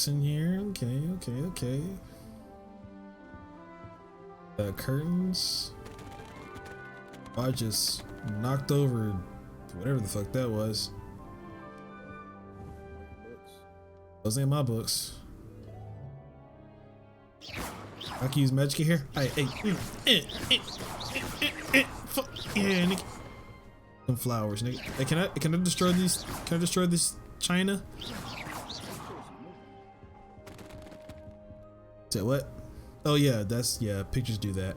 books in here. Okay. Curtains. I just knocked over whatever the fuck that was. Those ain't my books. I can use magic here. Hey, fuck yeah, nigga. Some flowers, nigga. Hey, can I destroy these? Can I destroy this china? Say what? Oh yeah, pictures do that.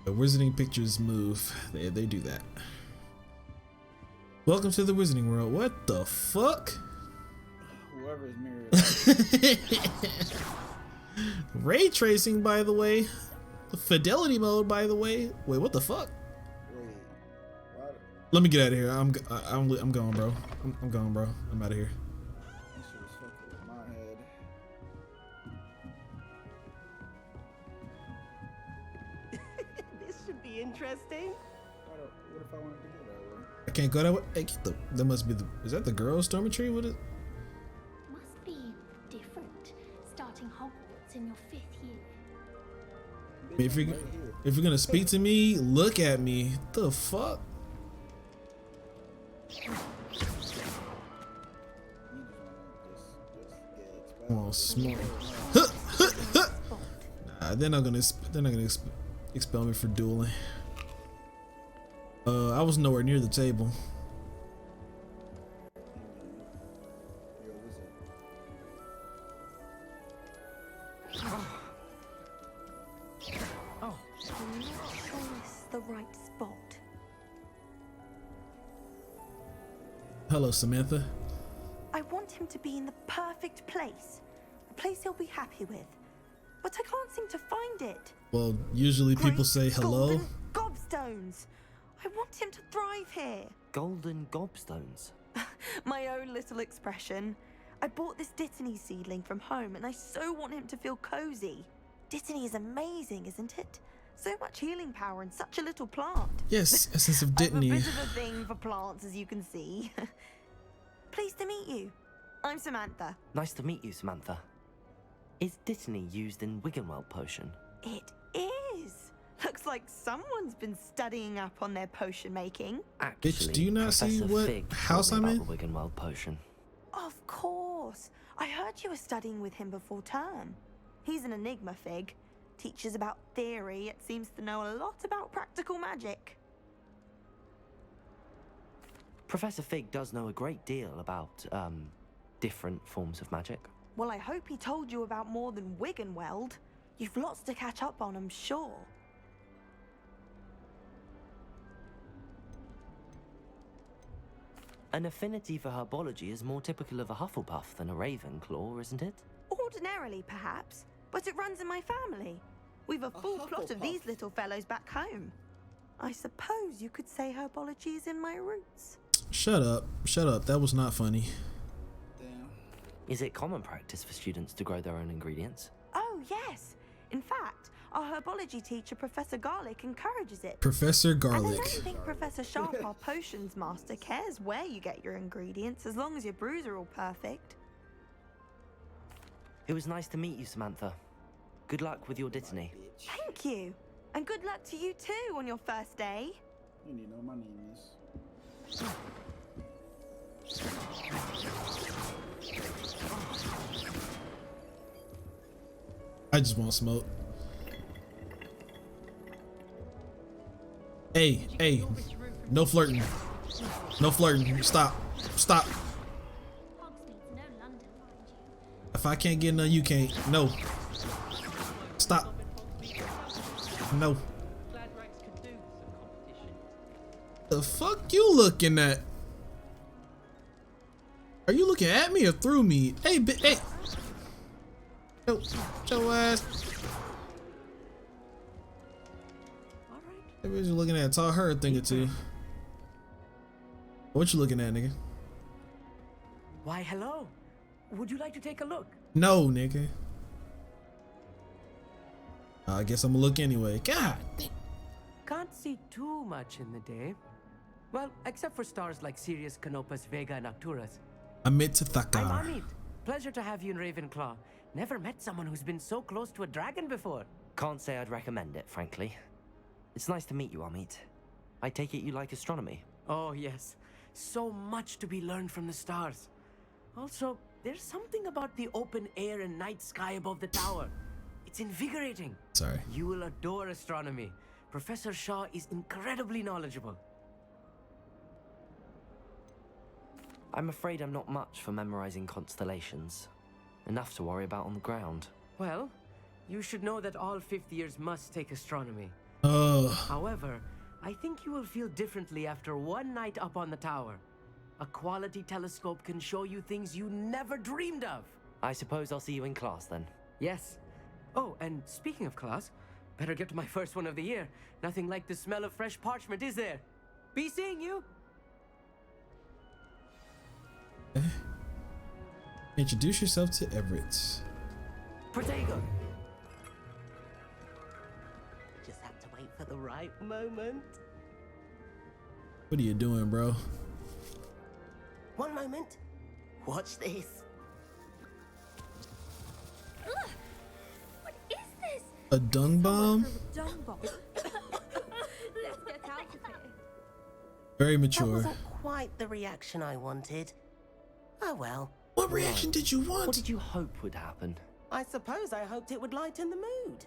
The Wizarding pictures move. They do that. Welcome to the Wizarding world. What the fuck? Whoever is mirrored. Ray tracing, by the way. Fidelity mode, by the way. Wait, what the fuck? Wait, what? Let me get out of here. I'm going, bro. I'm going, bro. I'm out of here. That shit was fucking with my head. This should be interesting. What if I wanted to go that way? I can't go that way. Hey, that must be the. Is that the girls' dormitory? What is? Must be different, starting Hogwarts in your 5th year. If you're gonna speak to me, look at me. The fuck? Oh, small. Nah, they're not gonna expel me for dueling. I was nowhere near the table. The right spot. Hello, Samantha. I want him to be in the perfect place, a place he'll be happy with, but I can't seem to find it. Well, usually people say hello. Golden gobstones. I want him to thrive here. Golden gobstones. My own little expression. I bought this Dittany seedling from home, and I so want him to feel cozy. Dittany is amazing, isn't it? So much healing power in such a little plant. Yes, essence of I have a Dittany. bit of a thing for plants, as you can see. Pleased to meet you. I'm Samantha. Nice to meet you, Samantha. Is Dittany used in Wiggenweld potion? It is. Looks like someone's been studying up on their potion making. Actually, Bitch, do you not see Professor what Fig house told me I'm about in? the Wiggenweld potion. Of course. I heard you were studying with him before term. He's an enigma, Fig. Teaches about theory, yet seems to know a lot about practical magic. Professor Fig does know a great deal about, different forms of magic. Well, I hope he told you about more than Wiggenweld. You've lots to catch up on, I'm sure. An affinity for herbology is more typical of a Hufflepuff than a Ravenclaw, isn't it? Ordinarily, perhaps, but it runs in my family. We've a full plot of these little fellows back home. I suppose you could say herbology is in my roots. Shut up. Shut up. That was not funny. Damn. Is it common practice for students to grow their own ingredients? Oh, yes. In fact, our herbology teacher, Professor Garlick, encourages it. Professor And I Garlic. don't think Professor Sharp, our potions master, cares where you get your ingredients as long as your brews are all perfect. It was nice to meet you, Samantha. Good luck with your Dittany. Thank you. And good luck to you too on your first day. You need to know what my name is. I just want smoke. Hey, no flirting. No flirting. Stop. Stop. Hogsmeade's no London, mind you. If I can't get none, you can't. No. Stop. No. The fuck you looking at? Are you looking at me or through me? Hey, hey. Yo, your ass. Hey, what you looking at? Tell her a thing or two. What you looking at, nigga? Why, hello. Would you like to take a look? No, nigga. I guess I'm gonna look anyway. God. Can't see too much in the day. Well, except for stars like Sirius, Canopus, Vega, and Arcturus. Amit to I'm Thakar. Amit. Pleasure to have you in Ravenclaw. Never met someone who's been so close to a dragon before. Can't say I'd recommend it, frankly. It's nice to meet you, Amit. I take it you like astronomy. Oh, yes. So much to be learned from the stars. Also, there's something about the open air and night sky above the tower. It's invigorating. Sorry. You will adore astronomy. Professor Shaw is incredibly knowledgeable. I'm afraid I'm not much for memorizing constellations. Enough to worry about on the ground. Well, you should know that all fifth years must take astronomy. Oh, However, I think you will feel differently after one night up on the tower. A quality telescope can show you things you never dreamed of. I suppose I'll see you in class then. Yes. Oh, and speaking of class, better get to my first one of the year. Nothing like the smell of fresh parchment, is there? Be seeing you. introduce yourself to Everett. Protego! Just have to wait for the right moment. What are you doing, bro? One moment. Watch this. Ugh! What is this? A dung bomb? Dung bomb. Let's get out of here. Very That mature. wasn't quite the reaction I wanted. Oh well. What reaction did you What want? did you hope would happen? I suppose I hoped it would lighten the mood.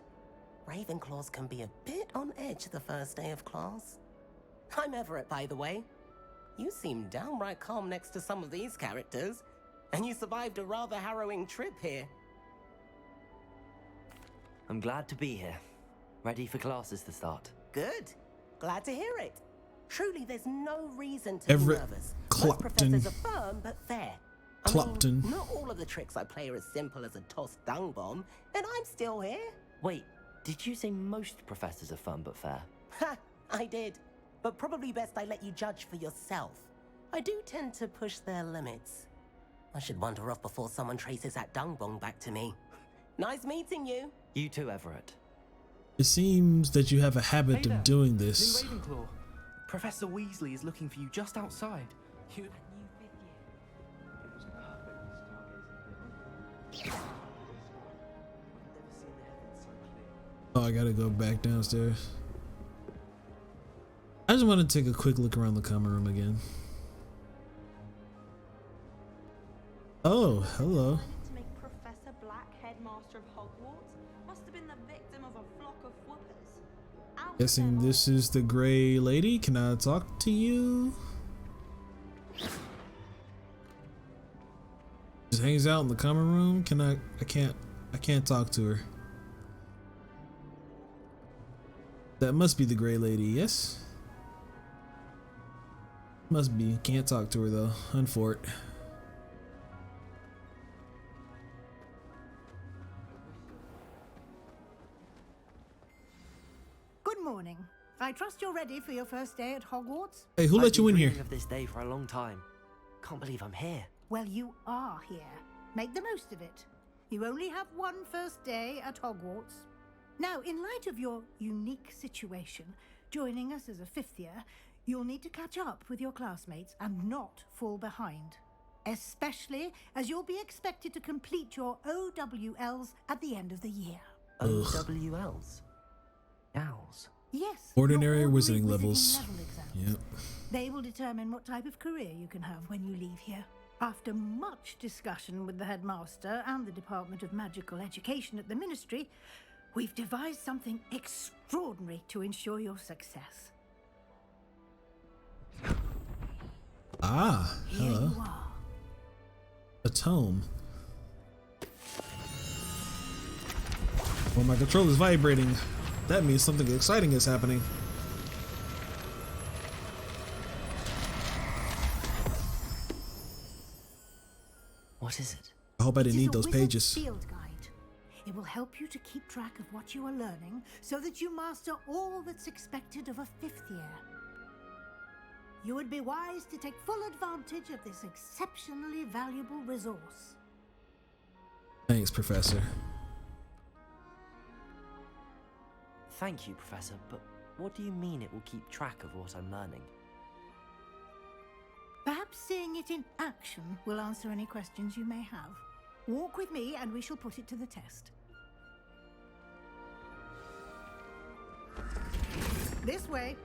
Ravenclaws can be a bit on edge the first day of class. I'm Everett, by the way. You seem downright calm next to some of these characters, and you survived a rather harrowing trip here. I'm glad to be here. Ready for classes to start. Good. Glad to hear it. Truly, there's no reason to Everett be nervous. Clopton. Most professors are firm but fair. I mean, Clopton. not all of the tricks I play are as simple as a tossed dung bomb, and I'm still here. Wait, did you say most professors are fun but fair? Ha! I did. But probably best I let you judge for yourself. I do tend to push their limits. I should wander off before someone traces that dung bomb back to me. Nice meeting you. You too, Everett. It seems that you have a habit Hey there, of doing New this. Ravenclaw. Professor Weasley is looking for you just outside. You... Oh, I gotta go back downstairs. I just want to take a quick look around the common room again. Oh, hello. To make Professor Black headmaster of Hogwarts must have been the victim of a flock of whoopers. Out with Guessing them this is the gray lady. Can I talk to you? Just hangs out in the common room. Can I can't talk to her. That must be the gray lady, yes? Must be. Can't talk to her though. Unfort. Good morning. I trust you're ready for your first day at Hogwarts? Hey, who let you in here? I've been dreaming of this day for a long time. Can't believe I'm here. Well, you are here. Make the most of it. You only have one first day at Hogwarts. Now, in light of your unique situation, joining us as a fifth year, you'll need to catch up with your classmates and not fall behind. Especially as you'll be expected to complete your OWLs at the end of the year. OWLs? Owls. Yes. Ordinary your wizarding levels. level exams. Yep. They will determine what type of career you can have when you leave here. After much discussion with the headmaster and the Department of Magical Education at the Ministry, we've devised something extraordinary to ensure your success. Ah, Here hello. you are. A tome. Well, my controller's vibrating. That means something exciting is happening. What is it? I hope I didn't It is need a those wizard's pages. Field guide. It will help you to keep track of what you are learning so that you master all that's expected of a fifth year. You would be wise to take full advantage of this exceptionally valuable resource. Thanks, Professor. Thank you, Professor, but what do you mean it will keep track of what I'm learning? Perhaps Perhaps seeing it in action will answer any questions you may have. Walk with me and we shall put it to the test. This way.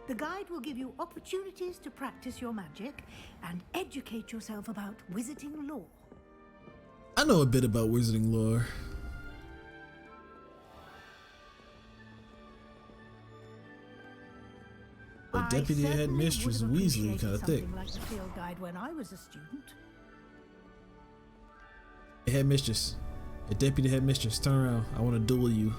The guide will give you opportunities to practice your magic and educate yourself about wizarding lore. I know a bit about wizarding lore. A deputy headmistress Weasley kind of thick. Like the field guide when I was a student. Hey, headmistress. A deputy headmistress, turn around. I want to duel you.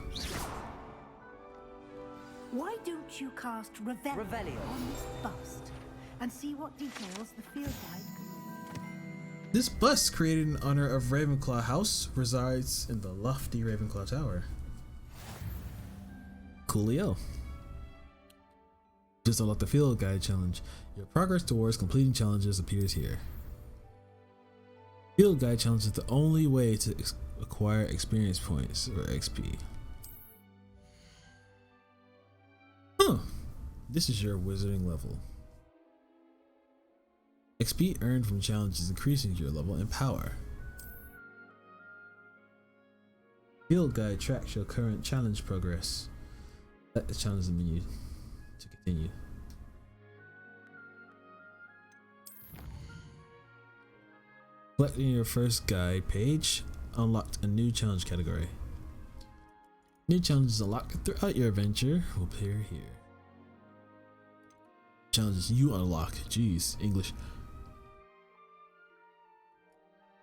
Why don't you cast Revelio on this bust and see what details the field guide can... This bust, created in honor of Ravenclaw House, resides in the lofty Ravenclaw Tower. Coolio. Just unlock the field guide challenge. Your progress towards completing challenges appears here. Field guide challenge is the only way to acquire experience points or XP. Huh. This is your wizarding level. XP earned from challenges increasing your level and power. Field guide tracks your current challenge progress. Select the challenge menu to continue. Selecting your first guide page unlocked a new challenge category. New challenges unlocked throughout your adventure will appear here. Challenges you unlock. Jeez, English.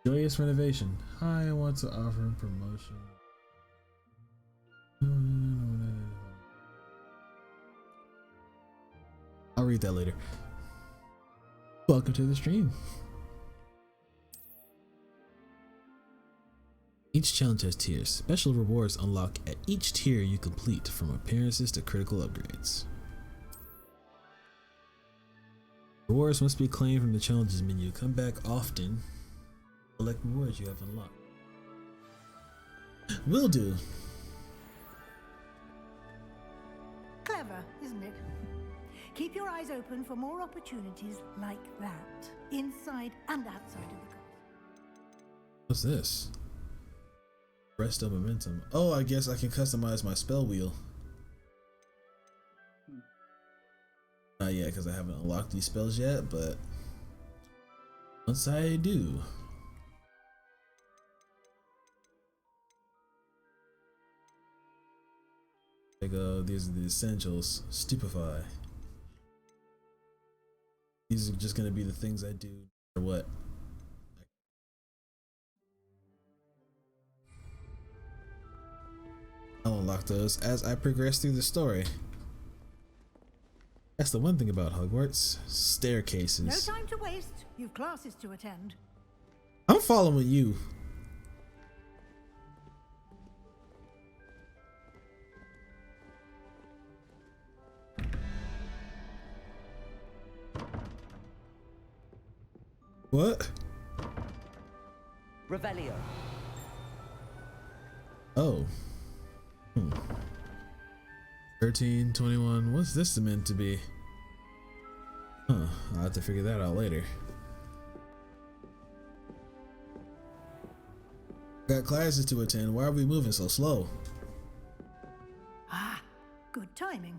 Joyous renovation. I want to offer promotion. I'll read that later. Welcome to the stream. Each challenge has tiers. Special rewards unlock at each tier you complete, from appearances to critical upgrades. Rewards must be claimed from the challenges menu. Come back often. Select rewards you have unlocked. Will do. Clever, isn't it? Keep your eyes open for more opportunities like that, inside and outside of the castle. What's this? Rest of momentum. Oh, I guess I can customize my spell wheel. Not yet, because I haven't unlocked these spells yet, but once I do. There you go. These are the essentials. Stupefy. These are just going to be the things I do or what. I'll unlock those as I progress through the story. That's the one thing about Hogwarts. Staircases. No time to waste. You've classes to attend. I'm following you. What? Revelio. Oh. 13, 21. What's this meant to be? Huh. I'll have to figure that out later. Got classes to attend. Why are we moving so slow? Ah, good timing.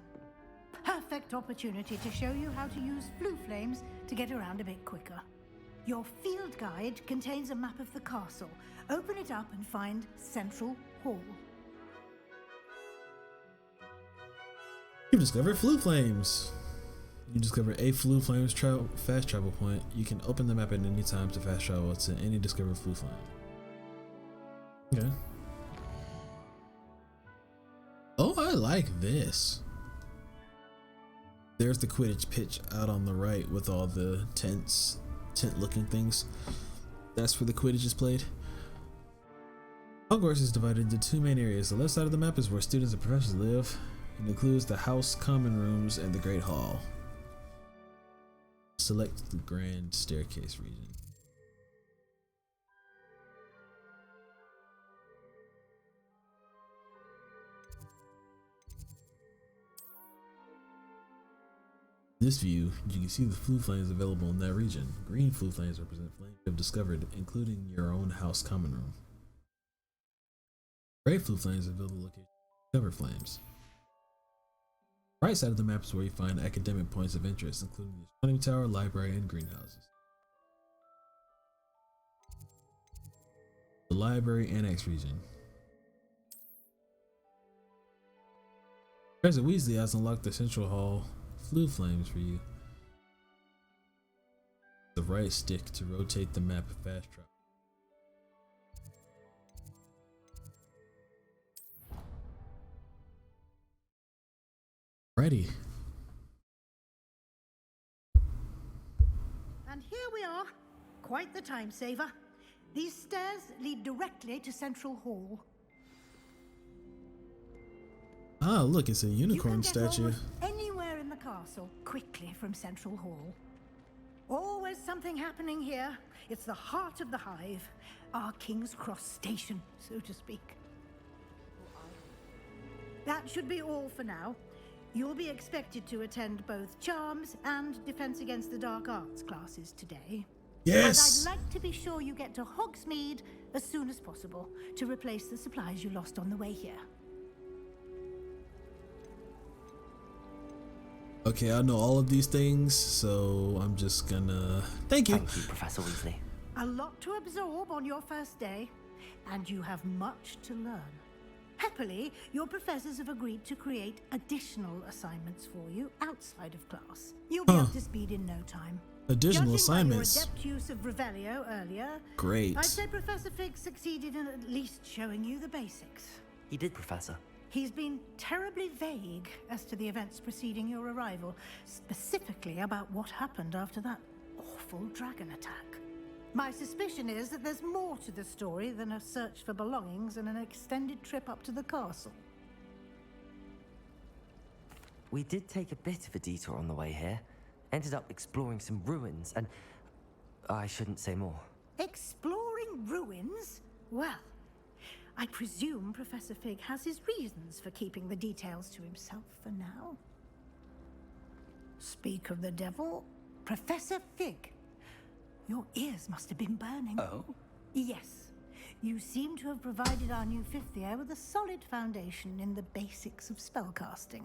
Perfect opportunity to show you how to use flue flames to get around a bit quicker. Your field guide contains a map of the castle. Open it up and find Central Hall. You discovered flue flames. You discover a flue flames fast travel point. You can open the map at any time to fast travel to any discovered flue flame. Okay. Oh, I like this. There's the Quidditch pitch out on the right with all the tent looking things. That's where the Quidditch is played. Hogwarts is divided into two main areas. The left side of the map is where students and professors live. It includes the house, common rooms, and the Great Hall. Select the Grand Staircase region. In this view, you can see the flue flames available in that region. Green flue flames represent flames you have discovered, including your own house common room. Gray flue flames reveal the location of discovered flames. The right side of the map is where you find academic points of interest, including the astronomy tower, library, and greenhouses. The library annex region. Professor Weasley has unlocked the central hall flue flames for you. The right stick to rotate the map fast travel. Ready. And here we are. Quite the time saver. These stairs lead directly to Central Hall. Ah, look, it's a unicorn you can get statue. almost anywhere in the castle quickly from Central Hall. Always something happening here. It's the heart of the hive, our King's Cross station, so to speak. That should be all for now. You'll be expected to attend both Charms and Defense Against the Dark Arts classes today. Yes! And I'd like to be sure you get to Hogsmeade as soon as possible to replace the supplies you lost on the way here. Okay, I know all of these things, so I'm just gonna... Thank you! Thank you, Professor Weasley. A lot to absorb on your first day, and you have much to learn. Happily, your professors have agreed to create additional assignments for you outside of class. You'll be up to speed in no time. Additional Judging assignments? by your adept use of Revelio earlier, Great. I'd say Professor Fig succeeded in at least showing you the basics. He did, Professor. He's been terribly vague as to the events preceding your arrival, specifically about what happened after that awful dragon attack. My suspicion is that there's more to the story than a search for belongings and an extended trip up to the castle. We did take a bit of a detour on the way here. Ended up exploring some ruins and... I shouldn't say more. Exploring ruins? Well, I presume Professor Fig has his reasons for keeping the details to himself for now. Speak of the devil, Professor Fig. Your ears must have been burning. Oh? Yes. You seem to have provided our new fifth year with a solid foundation in the basics of spellcasting.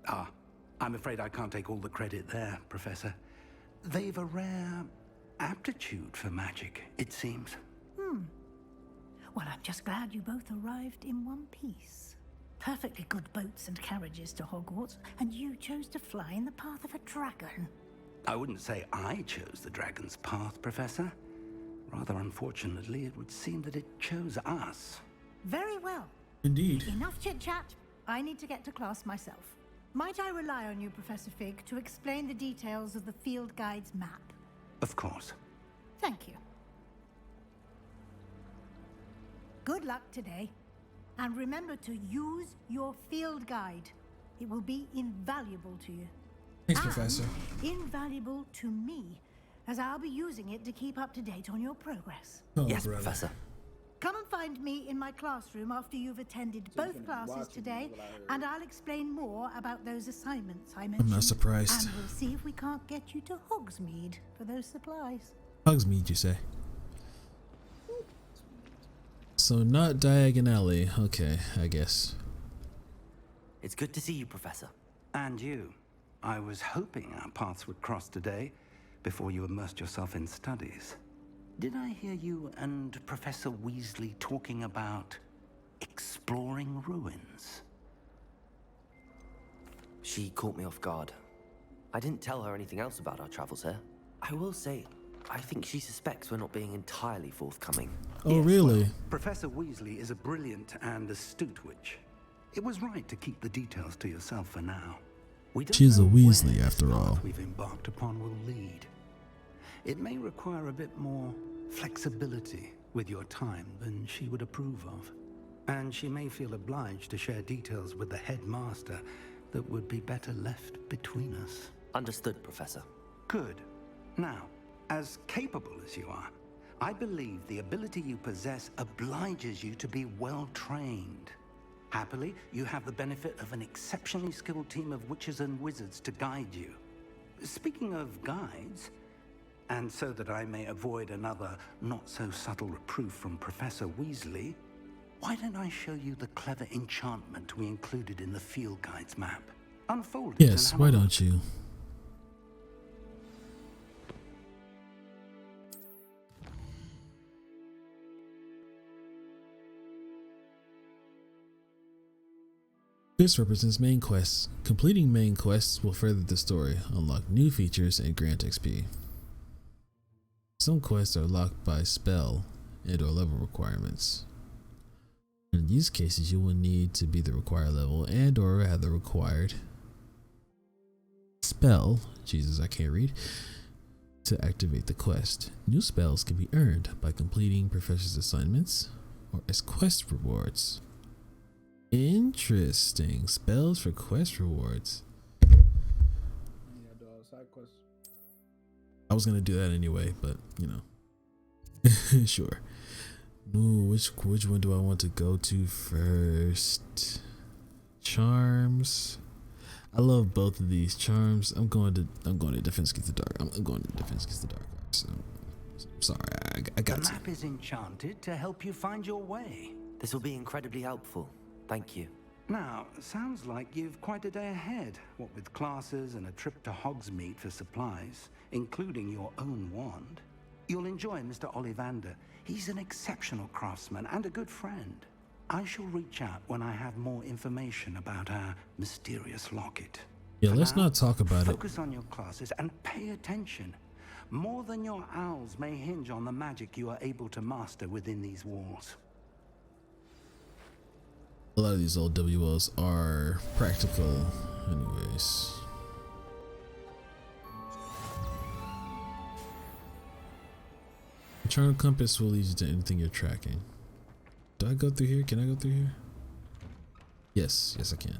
Ah, I'm afraid I can't take all the credit there, Professor. They've a rare aptitude for magic, it seems. Well, I'm just glad you both arrived in one piece. Perfectly good boats and carriages to Hogwarts, and you chose to fly in the path of a dragon. I wouldn't say I chose the dragon's path, Professor. Rather unfortunately, it would seem that it chose us. Very well. Indeed. Enough chit-chat. I need to get to class myself. Might I rely on you, Professor Fig, to explain the details of the field guide's map? Of course. Thank you. Good luck today. And remember to use your field guide. It will be invaluable to you. Thanks, And Professor. invaluable to me, as I'll be using it to keep up to date on your progress. Oh, Yes, brother. Professor. Come and find me in my classroom after you've attended So you both can classes watch today, what I heard. and I'll explain more about those assignments I mentioned. I'm not surprised. And we'll see if we can't get you to Hogsmeade for those supplies. Hogsmeade, you say? So not Diagon Alley. Okay, I guess. It's good to see you, Professor. And you. I was hoping our paths would cross today, before you immersed yourself in studies. Did I hear you and Professor Weasley talking about exploring ruins? She caught me off guard. I didn't tell her anything else about our travels here. I will say, I think she suspects we're not being entirely forthcoming. Oh, Yes, really? well, Professor Weasley is a brilliant and astute witch. It was right to keep the details to yourself for now. We don't She's a know Weasley, where after this all. path we've embarked upon will lead. It may require a bit more flexibility with your time than she would approve of. And she may feel obliged to share details with the headmaster that would be better left between us. Understood, Professor. Good. Now, as capable as you are, I believe the ability you possess obliges you to be well trained. Happily, you have the benefit of an exceptionally skilled team of witches and wizards to guide you. speaking of guides, and so that I may avoid another not-so-subtle reproof from Professor Weasley, why don't I show you the clever enchantment we included in the field guide's map? Unfold it. Yes, why don't you? This represents main quests. Completing main quests will further the story, unlock new features, and grant XP. Some quests are locked by spell and or level requirements. In these cases, you will need to be the required level and or have the required spell, Jesus, I can't read, to activate the quest. New spells can be earned by completing professor's assignments or as quest rewards. Interesting. Spells for quest rewards. Yeah, do all side quests. I was gonna do that anyway, but you know. Sure. Ooh, which one do I want to go to first? Charms. I love both of these. Charms. I'm going to Defense Against the Dark. I'm going to Defense Against the Dark. So, sorry, I got The map is enchanted to help you find your way. This will be incredibly helpful. Thank you. Now, sounds like you've quite a day ahead, what with classes and a trip to Hogsmeade for supplies, including your own wand. You'll enjoy Mr. Ollivander. He's an exceptional craftsman and a good friend. I shall reach out when I have more information about our mysterious locket. Yeah, For let's now, not talk about it. Focus on your classes and pay attention. More than your owls may hinge on the magic you are able to master within these walls. A lot of these old WLs are practical anyways. Charm compass will lead you to anything you're tracking. Do I go through here? Can I go through here? Yes, I can.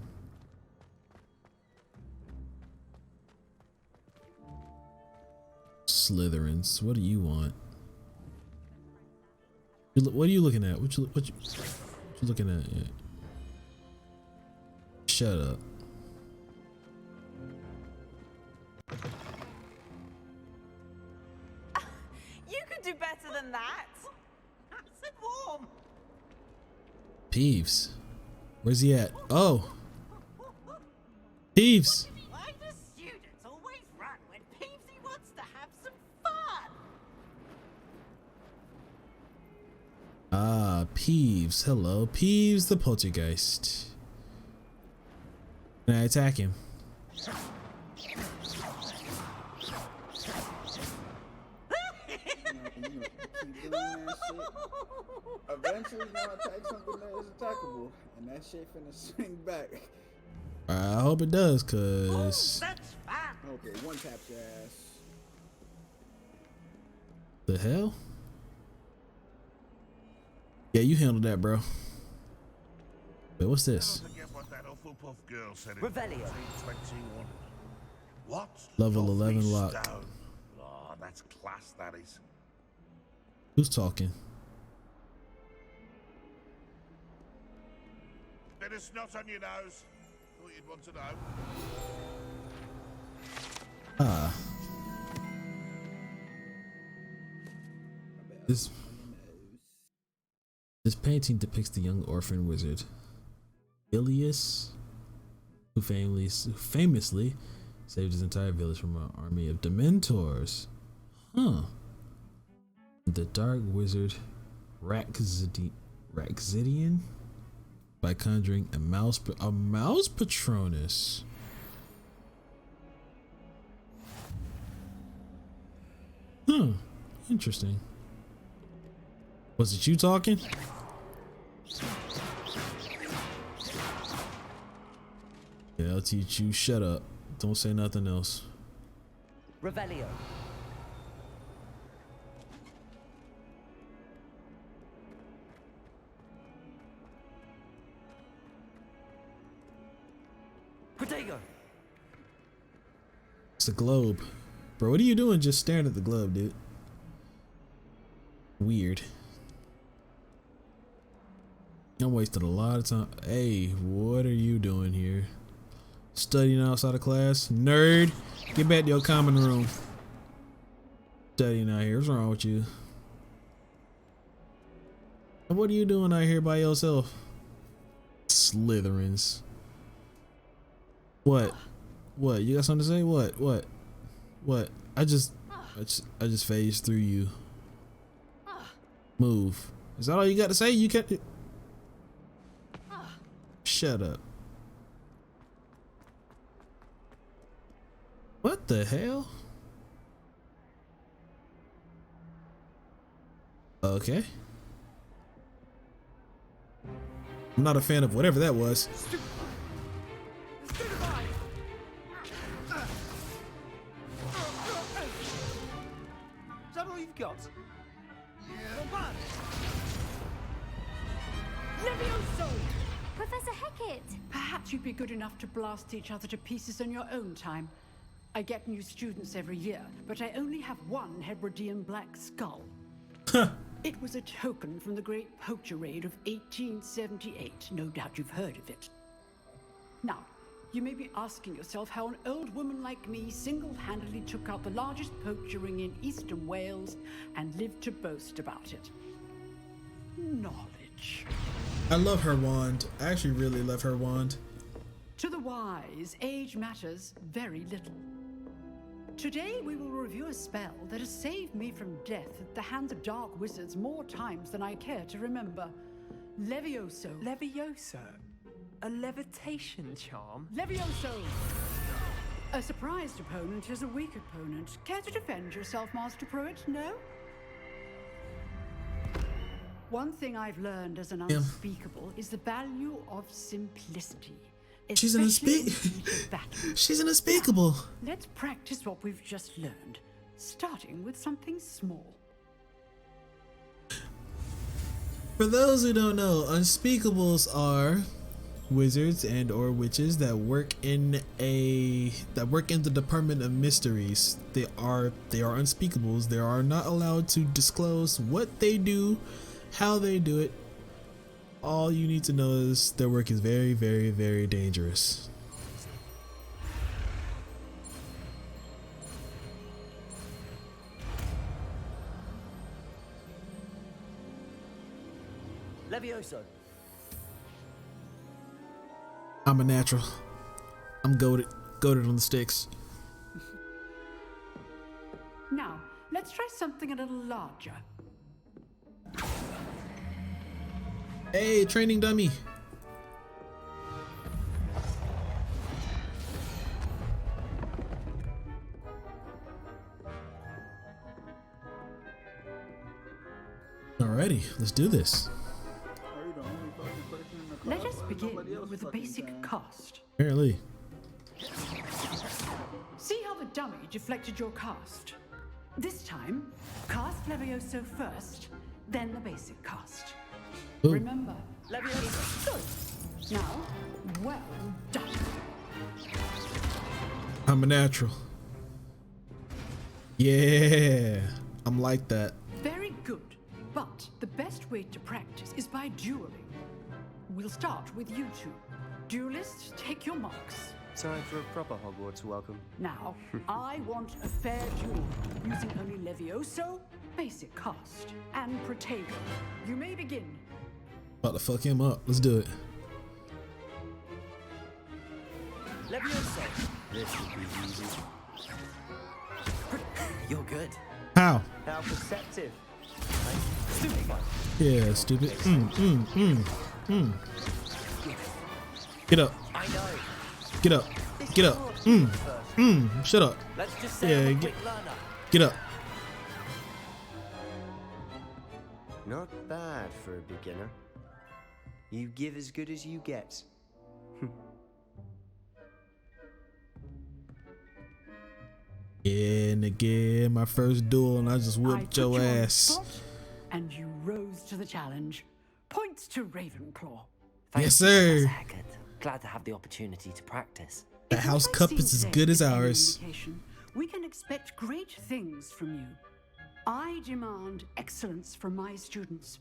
Slytherins, what do you want? What are you looking at? What you looking at? Yeah. Shut up. You could do better than that. That's warm. Peeves. Where's he at? Oh. Peeves. Why do students always run when Peevesy wants to have some fun? Ah, Peeves. Hello. Peeves the poltergeist. Can I attack him? Keep doing that shit. Eventually, you're gonna attack something that is attackable, and that shit finna swing back. I hope it does, cause That's fun. Okay, one tap your ass. the hell? Yeah, you handled that, bro. Wait, what's this? Revelio. What? Level Your 11 face lock. down. Oh, that's class, that is. Who's talking? Bit of snot on your nose. Thought you'd want to know. Ah. This painting depicts the young orphan wizard Ilias, who famously saved his entire village from an army of Dementors. Huh. The dark wizard Raxidian by conjuring a mouse Patronus. Huh. Interesting. Was it you talking? Yeah, I'll teach you. Shut up. Don't say nothing else. Revelio. Protego. It's a globe. Bro, what are you doing just staring at the globe, dude? Weird. I'm wasting a lot of time. Hey, what are you doing here? Studying outside of class. Nerd. Get back to your common room. Studying out here. What's wrong with you? What are you doing out here by yourself? Slytherins. What? What? You got something to say? What? What? I just phased through you. Move. Is that all you got to say? You can't. Shut up. What the hell? Okay. I'm not a fan of whatever that was. Is that all you've got? Levioso! Professor Hecat! Perhaps you'd be good enough to blast each other to pieces on your own time. I get new students every year, but I only have one Hebridean black skull. It was a token from the Great Poacher Raid of 1878. No doubt you've heard of it. Now, you may be asking yourself how an old woman like me single-handedly took out the largest poacher ring in eastern Wales and lived to boast about it. Knowledge. I love her wand. I actually really love her wand. To the wise, age matters very little. Today we will review a spell that has saved me from death at the hands of dark wizards more times than I care to remember. Levioso. Levioso? A levitation charm? Levioso! A surprised opponent is a weak opponent. Care to defend yourself, Master Pruitt? No? One thing I've learned as an unspeakable is the value of simplicity. She's an She's an unspeakable. Let's practice what we've just learned, starting with something small. For those who don't know, unspeakables are wizards and or witches that work in the Department of Mysteries. They are unspeakables. They are not allowed to disclose what they do, how they do it. All you need to know is their work is very, very, very dangerous. Levioso. I'm a natural. I'm goated on the sticks. Now, let's try something a little larger. Hey, training dummy. Alrighty, let's do this. Let us begin with the basic cast. Apparently. See how the dummy deflected your cast? This time, cast Levioso first, then the basic cast. Ooh. Remember, Levioso. Good. Now, well done. I'm a natural. Yeah, I'm like that. Very good. But the best way to practice is by dueling. We'll start with you two. Duelists, take your marks. Time for a proper Hogwarts welcome. Now, I want a fair duel, using only Levioso, basic cast, and Protego. You may begin. About to fuck him up. Let's do it. Levioso. This will be easy. You're good. How? How perceptive. Stupid. Yeah, stupid. Get up. I know. Get up. Get up. Shut up. Let's just say I'm a quick learner. Get up. Not bad for a beginner. You give as good as you get. Yeah, and again, my first duel, and I just whooped your ass. And you rose to the challenge. Points to Ravenclaw. Yes, sir. Professor Hecat. Glad to have the opportunity to practice. The house cup is as good as ours. We can expect great things from you. I demand excellence from my students.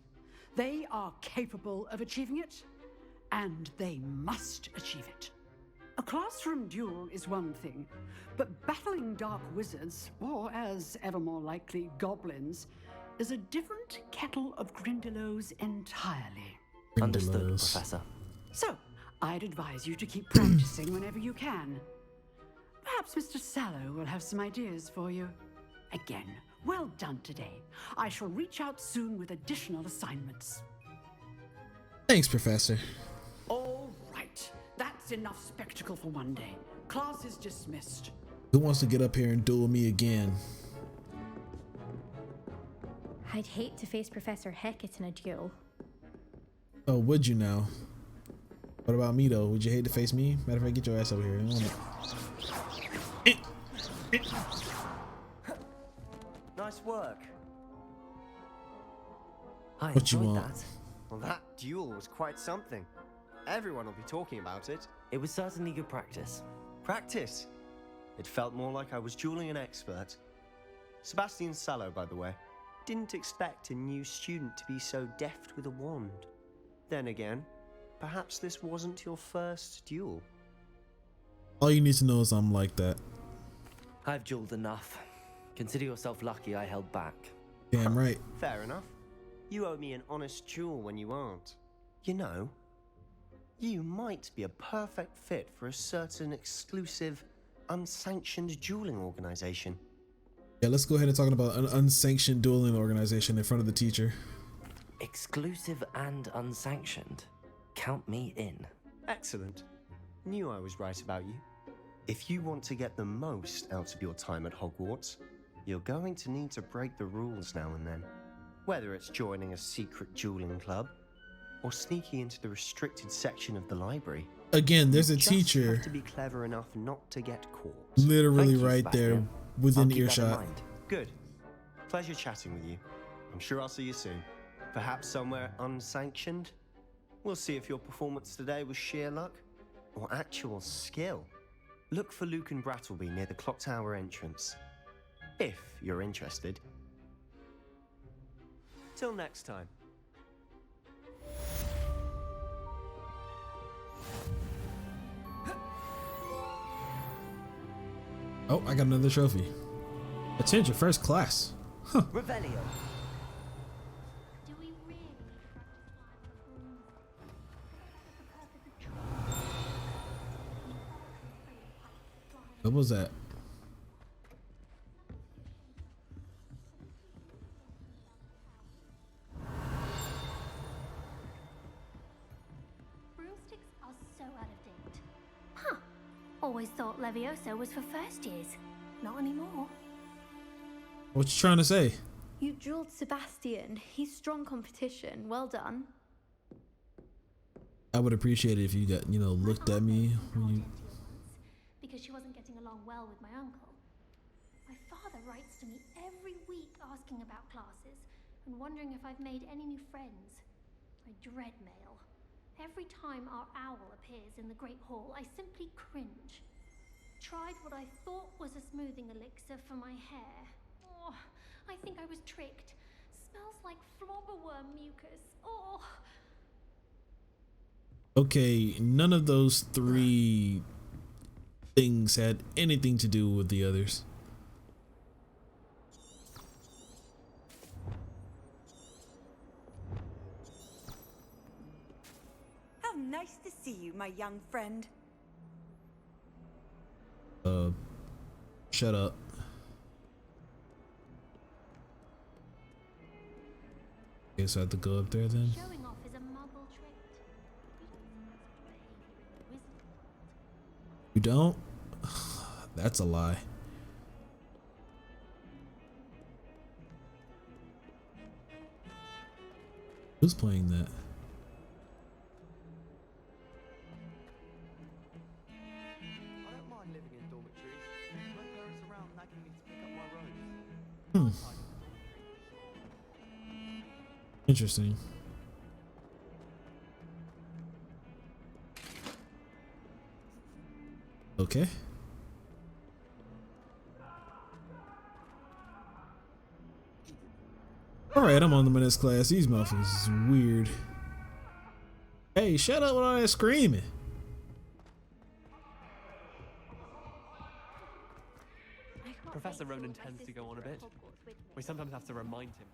They are capable of achieving it, and they must achieve it. A classroom duel is one thing, but battling dark wizards, or as ever more likely, goblins, is a different kettle of Grindylows entirely. Understood, Professor. So, I'd advise you to keep practicing whenever you can. Perhaps Mr. Sallow will have some ideas for you. Again, well done today. I shall reach out soon with additional assignments. Thanks, Professor. All right. That's enough spectacle for one day. Class is dismissed. Who wants to get up here and duel me again? I'd hate to face Professor Hecat in a duel. Oh, would you now? What about me though? Would you hate to face me? Matter of fact, get your ass over here. Nice work. I What you enjoyed want? that. Well, that duel was quite something. Everyone will be talking about it. It was certainly good practice. Practice? It felt more like I was dueling an expert. Sebastian Sallow, by the way. Didn't expect a new student to be so deft with a wand. Then again, perhaps this wasn't your first duel. All you need to know is I'm like that. I've dueled enough. Consider yourself lucky I held back. Damn right. Fair enough. You owe me an honest duel when you aren't. You know, you might be a perfect fit for a certain exclusive, unsanctioned dueling organization. Yeah, let's go ahead and talk about an unsanctioned dueling organization in front of the teacher. Exclusive and unsanctioned. Count me in. Excellent. Knew I was right about you. If you want to get the most out of your time at Hogwarts, you're going to need to break the rules now and then. Whether it's joining a secret dueling club, or sneaking into the restricted section of the library. Again, there's a You just teacher have to be clever enough not to get caught. literally Thank you, right there Sebastian. within I'll keep that in earshot. mind. Good. Pleasure chatting with you. I'm sure I'll see you soon. Perhaps somewhere unsanctioned? We'll see if your performance today was sheer luck or actual skill. Look for Luke and Brattleby near the clock tower entrance. If you're interested. Till next time. Oh, I got another trophy. Attention, first class. Huh. Revelio. Do we really What was that? broomsticks are so out of date? Huh. Always thought Levioso was for first years. Not anymore. What you trying to say? You drilled Sebastian. He's strong competition. Well done. I would appreciate it if you got, looked at me when you... Because she wasn't getting along well with my uncle. My father writes to me every week asking about classes and wondering if I've made any new friends. I dread mail. Every time our owl appears in the Great Hall, I simply cringe. Tried what I thought was a smoothing elixir for my hair. Oh, I think I was tricked. Smells like flobberworm mucus. Oh. Okay, none of those three things had anything to do with the others. How nice to see you, my young friend. Shut up. Guess I have to go up there then. Showing off is a muggle trait. You don't? That's a lie. Who's playing that? I don't mind living in dormitories. No parents around nagging me to pick up my robes. Interesting. Okay. Alright, I'm on the next class. These motherfuckers is weird. Hey, shut up with all that screaming. Professor Ronan tends to go on a bit. We sometimes have to remind him.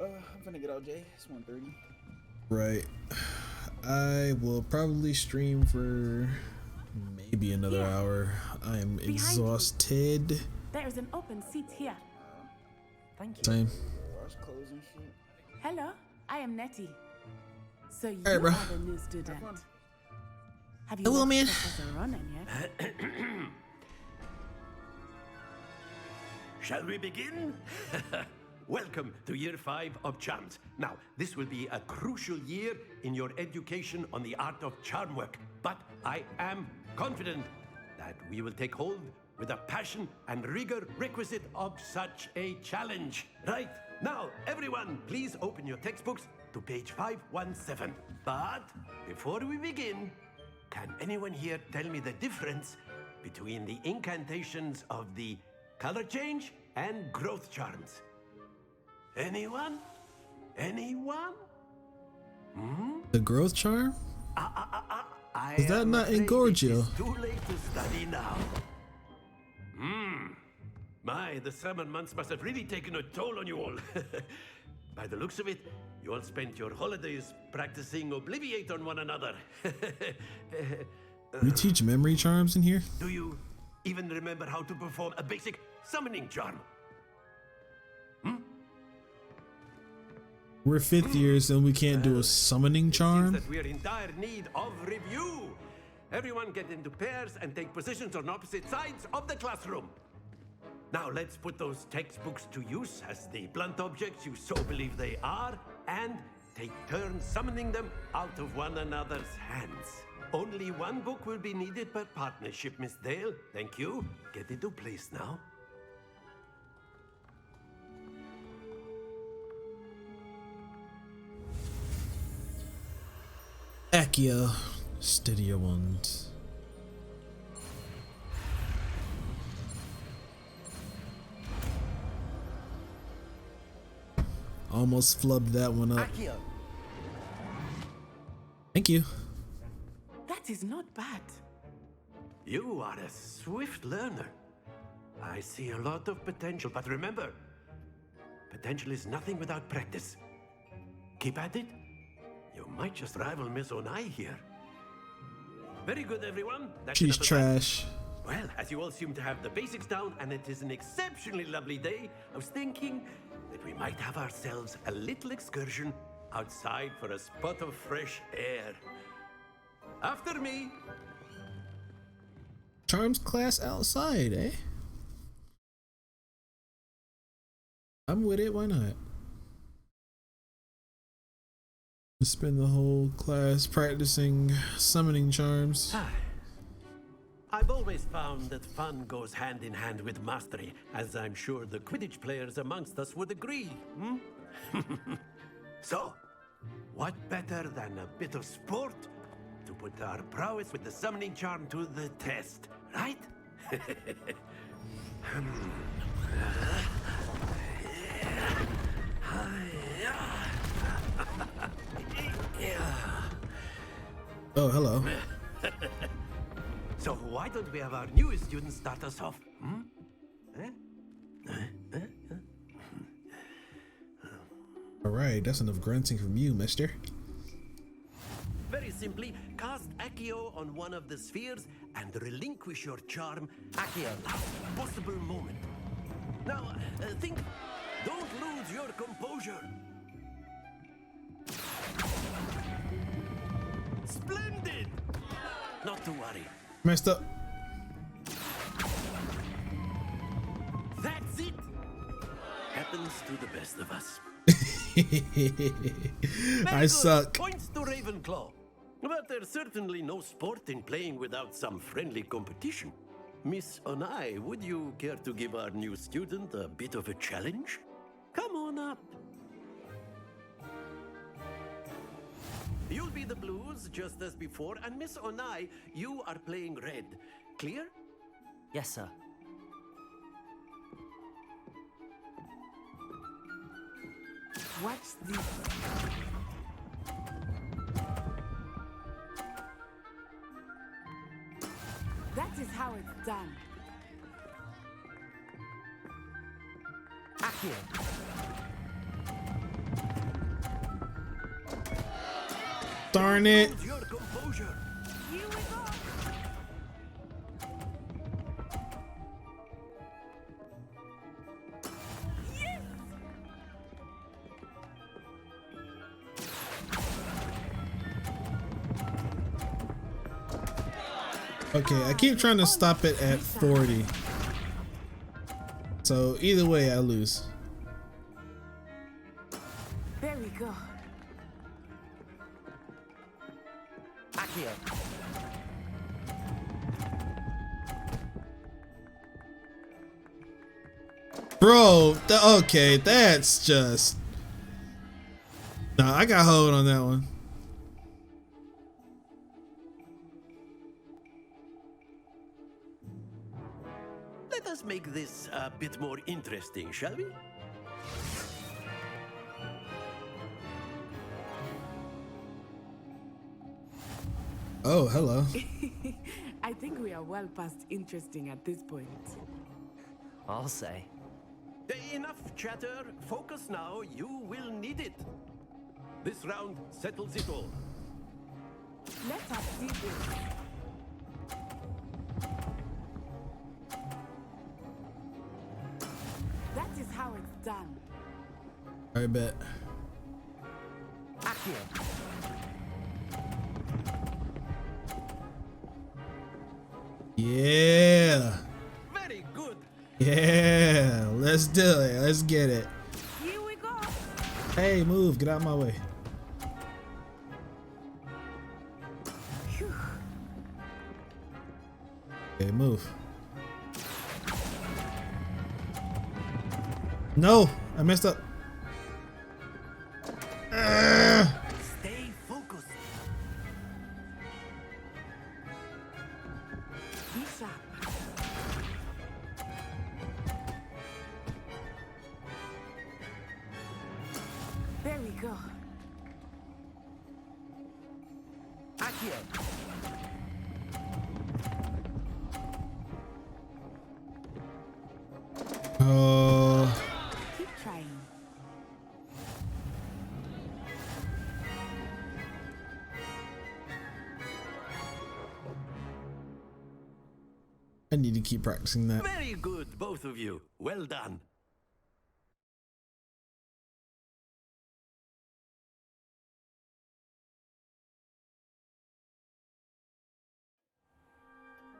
I'm finna get out, Jay. It's 1:30. Right. I will probably stream for maybe another hour. I am exhausted. There's an open seat here. Thank you. Same. Wash clothes and shit. Hello, I am Nettie. So you Hey, bro. are the new student. Have you Hello, met man. Professor Ronan yet? Shall we begin? Welcome to Year 5 of Charms. Now, this will be a crucial year in your education on the art of charm work, but I am confident that we will take hold with the passion and rigor requisite of such a challenge. Right, now, everyone, please open your textbooks to page 517. But before we begin, can anyone here tell me the difference between the incantations of the color change and growth charms? Anyone? Anyone? The growth charm? Is that am not afraid engorge it you? is too late to study now. My, the summer months must have really taken a toll on you all. By the looks of it, you all spent your holidays practicing Obliviate on one another. You teach memory charms in here? Do you even remember how to perform a basic summoning charm? We're fifth years and we can't do a summoning charm? That we're in dire need of review. Everyone get into pairs and take positions on opposite sides of the classroom. Now let's put those textbooks to use as the blunt objects you so believe they are, and take turns summoning them out of one another's hands. Only one book will be needed per partnership, Miss Dale. Thank you. Get into place now. Accio, steady your ones. Almost flubbed that one up. Accio. Thank you. That is not bad. You are a swift learner. I see a lot of potential, but remember, potential is nothing without practice. Keep at it. You might just rival Miss Onai here. Very good, everyone. That's She's enough of trash. that. Well, as you all seem to have the basics down, and it is an exceptionally lovely day, I was thinking that we might have ourselves a little excursion outside for a spot of fresh air. After me. Charms class outside, eh? I'm with it, why not? Spend the whole class practicing summoning charms. I've always found that fun goes hand in hand with mastery, as I'm sure the Quidditch players amongst us would agree. So, what better than a bit of sport to put our prowess with the summoning charm to the test, right? Oh, hello. So why don't we have our newest student start us off? Alright, that's enough grunting from you, mister. Very simply, cast Accio on one of the spheres and relinquish your charm Accio at a possible moment. Now, think, don't lose your composure. Splendid! Not to worry. Messed up. That's it! Happens to the best of us. I suck. Points to Ravenclaw. But there's certainly no sport in playing without some friendly competition. Miss Onai, would you care to give our new student a bit of a challenge? Come on up. You'll be the blues, just as before, and Miss Onai, you are playing red. Clear? Yes, sir. What's this? it's done. Accio. Darn it. Lose your composure. Here we go. Yes! Okay, I keep trying to stop it at 40. So either way, I lose. There we go. Accio. Bro, okay, that's just... Nah, I got hold on that one. Let us make this a bit more interesting, shall we? Oh, hello. I think we are well past interesting at this point. I'll say. Enough chatter. Focus now. You will need it. This round settles it all. Let us see this. That is how it's done. I bet. Accio. Yeah. Very good. Yeah. Let's do it. Let's get it. Here we go. Hey, move. Get out of my way. Phew. Okay, move. No, I messed up. Stay focused. Be sharp. There we go. Accio. Oh. Keep trying. I need to keep practicing that. Very good, both of you. Well done.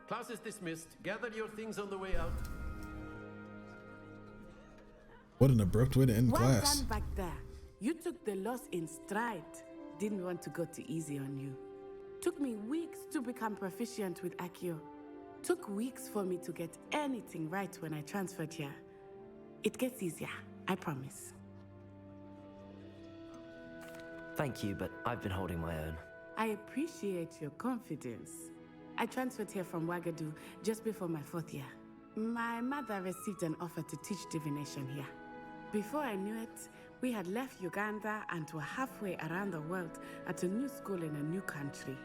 Class is dismissed. Gather your things on the way out. What an abrupt way to end Well class. done back there. You took the loss in stride. Didn't want to go too easy on you. Took me weeks to become proficient with Accio. Took weeks for me to get anything right when I transferred here. It gets easier, I promise. Thank you, but I've been holding my own. I appreciate your confidence. I transferred here from Wagadu just before my 4th year. My mother received an offer to teach divination here. Before I knew it, we had left Uganda and were halfway around the world at a new school in a new country.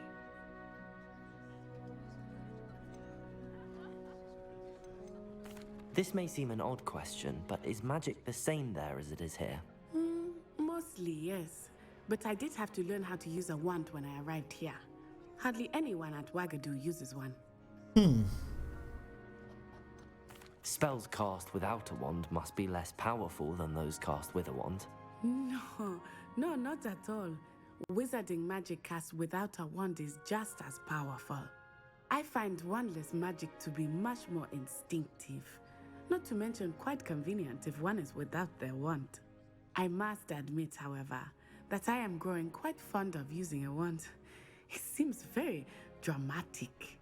This may seem an odd question, but is magic the same there as it is here? Mostly, yes. But I did have to learn how to use a wand when I arrived here. Hardly anyone at Wagadu uses one. Spells cast without a wand must be less powerful than those cast with a wand. No, not at all. Wizarding magic cast without a wand is just as powerful. I find wandless magic to be much more instinctive. Not to mention quite convenient if one is without their wand. I must admit, however, that I am growing quite fond of using a wand. It seems very dramatic.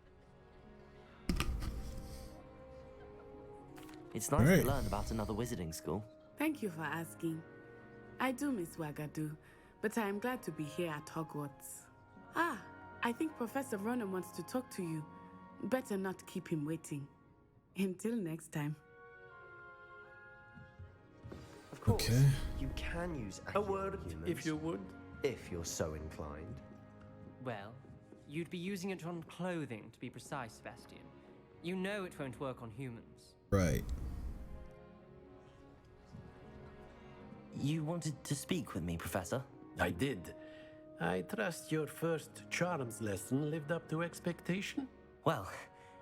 It's nice to learn about another wizarding school. Thank you for asking. I do miss Wagadu, but I am glad to be here at Hogwarts. I think Professor Ronan wants to talk to you. Better not keep him waiting. Until next time. Of course, Okay. you can use A word, humans, if you would. if you're so inclined. Well, you'd be using it on clothing, to be precise, Sebastian. You know it won't work on humans. Right. You wanted to speak with me, Professor? I did. I trust your first charms lesson lived up to expectation? Well,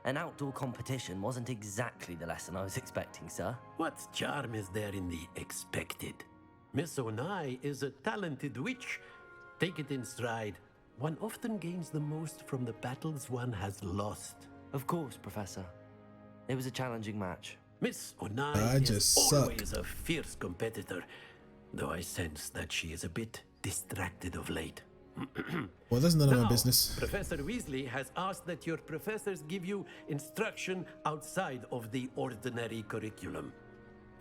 an outdoor competition wasn't exactly the lesson I was expecting, sir. What charm is there in the expected? Miss Onai is a talented witch. Take it in stride. One often gains the most from the battles one has lost. Of course, Professor. It was a challenging match. Miss Onai is always a fierce competitor, though I sense that she is a bit distracted of late. Well, that's none of Now, my business. Professor Weasley has asked that your professors give you instruction outside of the ordinary curriculum.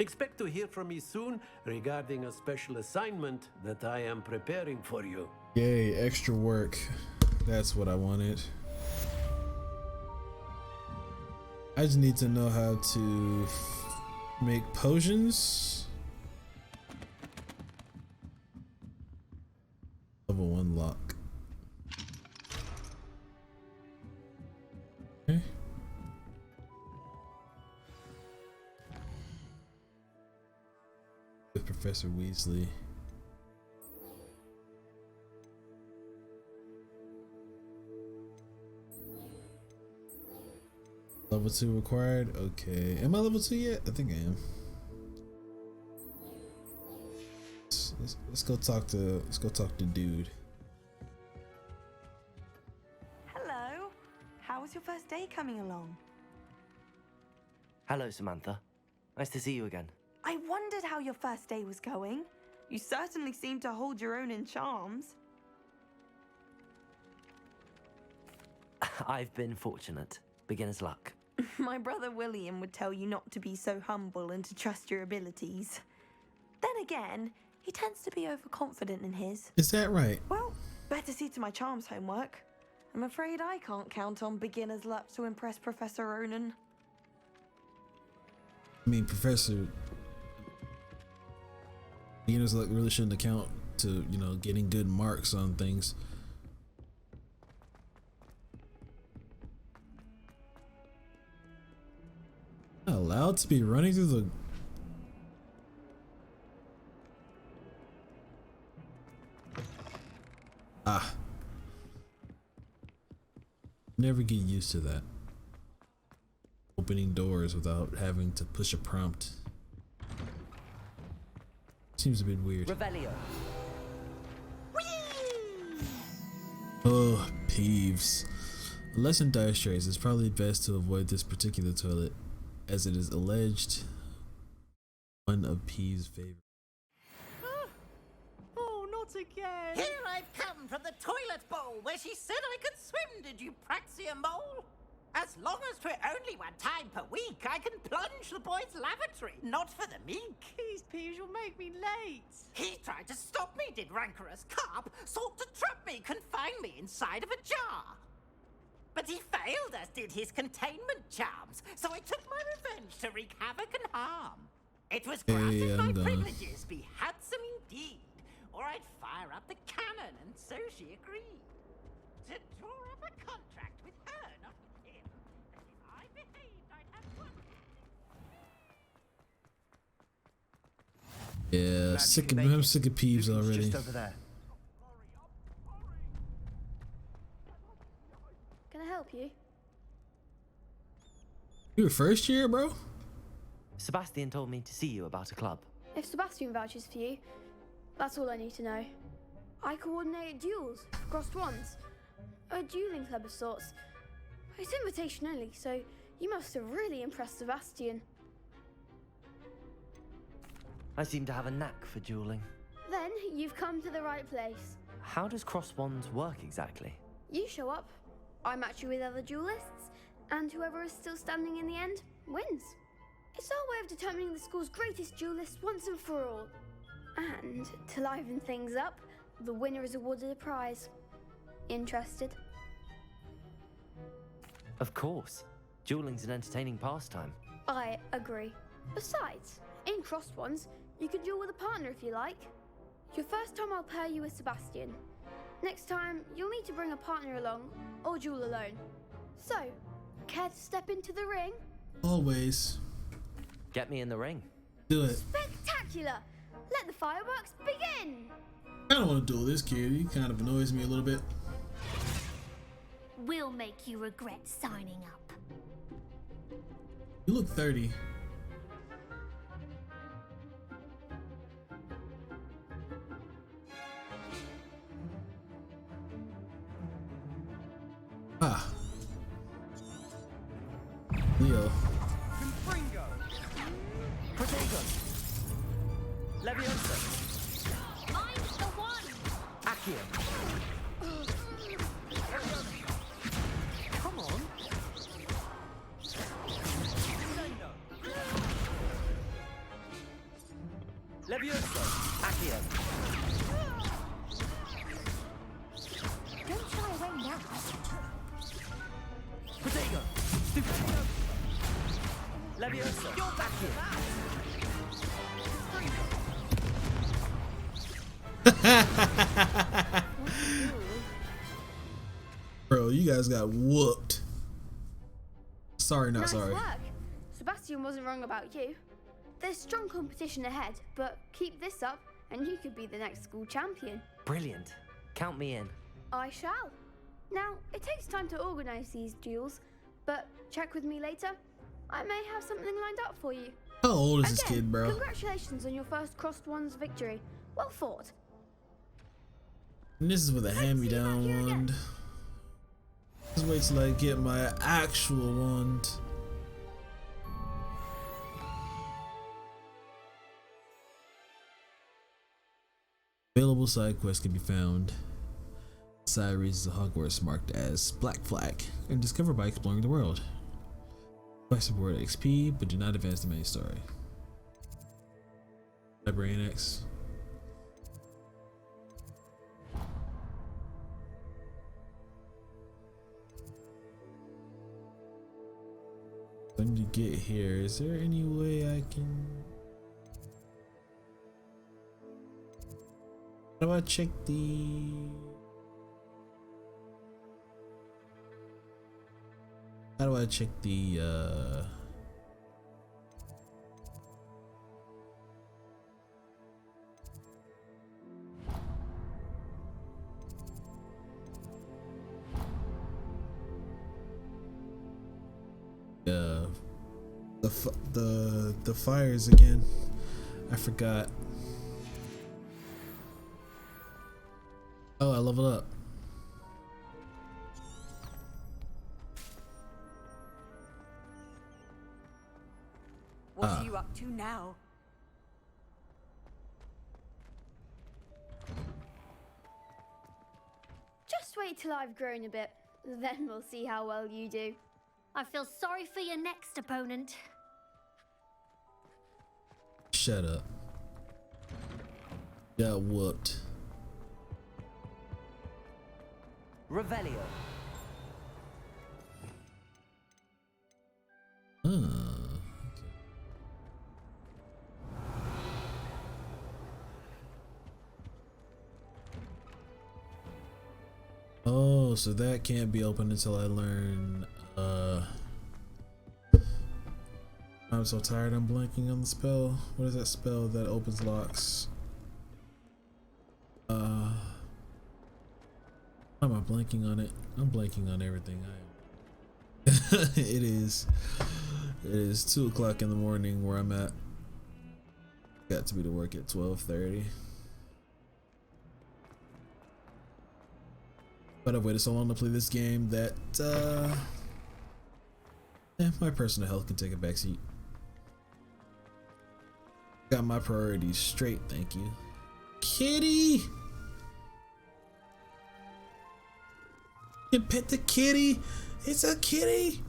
Expect to hear from me soon regarding a special assignment that I am preparing for you. Yay, extra work. That's what I wanted. I just need to know how to make potions. Level 1 lock. Okay. With Professor Weasley. Level 2 required. Okay. Am I level 2 yet? I think I am. Let's go talk to dude. Hello. How was your first day coming along? Hello, Samantha. Nice to see you again. I wondered how your first day was going. You certainly seem to hold your own in charms. I've been fortunate. Beginner's luck. My brother William would tell you not to be so humble and to trust your abilities. Then again, he tends to be overconfident in his. Is that right? Well, better see to my charms homework. I'm afraid I can't count on beginner's luck to impress Professor Ronan. I mean, Professor, beginner's luck really shouldn't account to, you know, getting good marks on things. Not allowed to be running through the... Ah. Never get used to that. Opening doors without having to push a prompt. Seems a bit weird. Revelio. Oh, Peeves. Unless in dire straits, it's probably best to avoid this particular toilet, as it is alleged one of Peeves' favorites. Oh, not again. Here I've come from the toilet bowl where she said I could swim, did you praxia mole? As long as 'twere only one time per week, I can plunge the boy's lavatory, not for the meek. Please, Peeves, you'll make me late. He tried to stop me, did rancorous carp, sought to trap me, confine me inside of a jar. But he failed, as did his containment charms, so I took my revenge to wreak havoc and harm. It was granted my privileges be handsome indeed, or I'd fire up the cannon, and so she agreed. To draw up a contract with her, not with him, that if I behaved, I'd have one. Yeah, I'm sick of Peeves already. Just over there. Can I help you? You were first year, bro? Sebastian told me to see you about a club. If Sebastian vouches for you, that's all I need to know. I coordinate duels, crossed wands, a dueling club of sorts. It's invitation only, so you must have really impressed Sebastian. I seem to have a knack for dueling. Then you've come to the right place. How does cross wands work exactly? You show up, I match you with other duelists, and whoever is still standing in the end wins. It's our way of determining the school's greatest duelist once and for all. And to liven things up, the winner is awarded a prize. Interested? Of course. Dueling's an entertaining pastime. I agree. Besides, in crossed ones, you can duel with a partner if you like. Your first time I'll pair you with Sebastian. Next time, you'll need to bring a partner along, or duel alone. So, Care to step into the ring? Always. Get me in the ring. Do it. Spectacular! Let the fireworks begin! I don't want to duel this kid. He kind of annoys me a little bit. We'll make you regret signing up. You look 30. Ah. Leo. Confringo. Protego. Leviosa. Mind the one! Accio. Come on. Leviosa. Accio. Don't shy away now. Protego. Stupendo. Leviosa. Accio. Bro, you guys got whooped. Sorry, not Nice sorry. work. Sebastian wasn't wrong about you. There's strong competition ahead, but keep this up and you could be the next school champion. Brilliant. Count me in. I shall. Now, it takes time to organize these duels, but check with me later. I may have something lined up for you. How old is this Again, kid, bro? Congratulations on your first Crossed Ones victory. Well fought. And this is with a hand-me-down wand. Just wait till I get my actual wand. Available side quests can be found. Side regions of Hogwarts marked as Black Flag and discovered by exploring the world. Quests reward XP, but do not advance the main story. Library Annex. I need to get here. Is there any way I can? How do I check the? How do I check the? The fires again. I forgot. Oh, I leveled up. What are you up to now? Just wait till I've grown a bit, then we'll see how well you do. I feel sorry for your next opponent. Shut up. Got whooped. Revelio. Oh, so that can't be open until I learn. I'm so tired. I'm blanking on the spell. What is that spell that opens locks? Why am I blanking on it? I'm blanking on everything. I am. It is 2 o'clock in the morning where I'm at. Got to be to work at 12:30. But I've waited so long to play this game that my personal health can take a backseat. Got my priorities straight, thank you. Kitty! You pet the kitty! It's a kitty!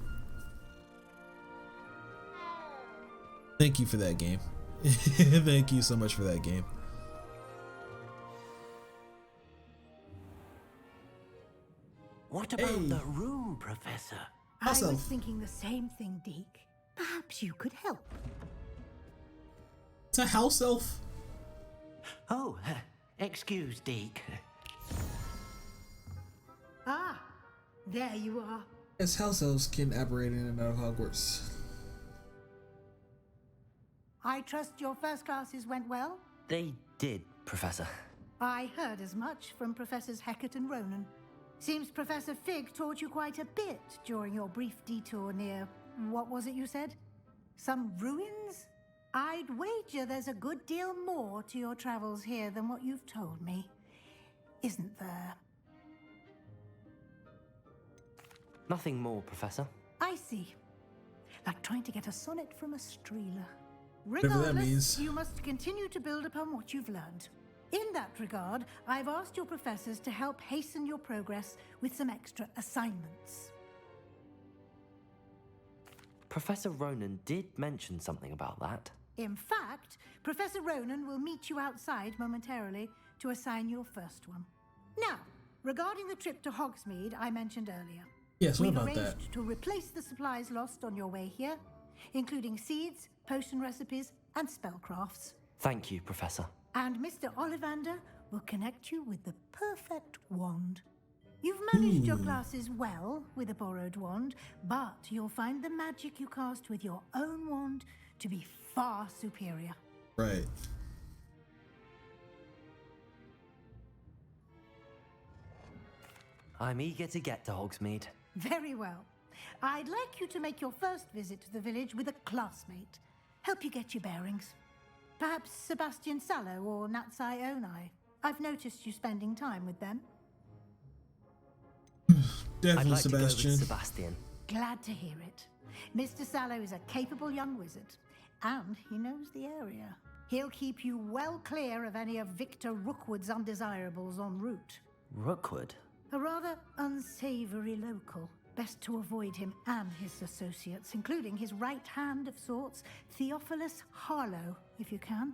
Thank you for that game. Thank you so much for that game. What about the room, Professor? I was thinking the same thing, Deke. Perhaps you could help. It's a house elf. Oh, excuse, Deke. Ah, there you are. As house elves can operate in and out of Hogwarts. I trust your first classes went well? They did, Professor. I heard as much from Professors Hecat and Ronan. Seems Professor Fig taught you quite a bit during your brief detour near, what was it you said? Some ruins? I'd wager there's a good deal more to your travels here than what you've told me. Isn't there? Nothing more, Professor. I see. Like trying to get a sonnet from a streeler. Whatever that Regardless, means. you must continue to build upon what you've learned. In that regard, I've asked your professors to help hasten your progress with some extra assignments. Professor Ronan did mention something about that. In fact, Professor Ronan will meet you outside momentarily to assign your first one. Now, regarding the trip to Hogsmeade I mentioned earlier. Yes, what We've about that? arranged to replace the supplies lost on your way here, including seeds, potion recipes, and spellcrafts. Thank you, Professor. And Mr. Ollivander will connect you with the perfect wand. You've managed your classes well with a borrowed wand, but you'll find the magic you cast with your own wand to be far superior. Right. I'm eager to get to Hogsmeade. Very well. I'd like you to make your first visit to the village with a classmate. Help you get your bearings. Perhaps Sebastian Sallow or Natsai Onai. I've noticed you spending time with them. Definitely I'd like Sebastian. To go with Sebastian. Glad to hear it. Mr. Sallow is a capable young wizard, and he knows the area. He'll keep you well clear of any of Victor Rookwood's undesirables en route. Rookwood? A rather unsavory local. Best to avoid him and his associates, including his right hand of sorts, Theophilus Harlow, if you can.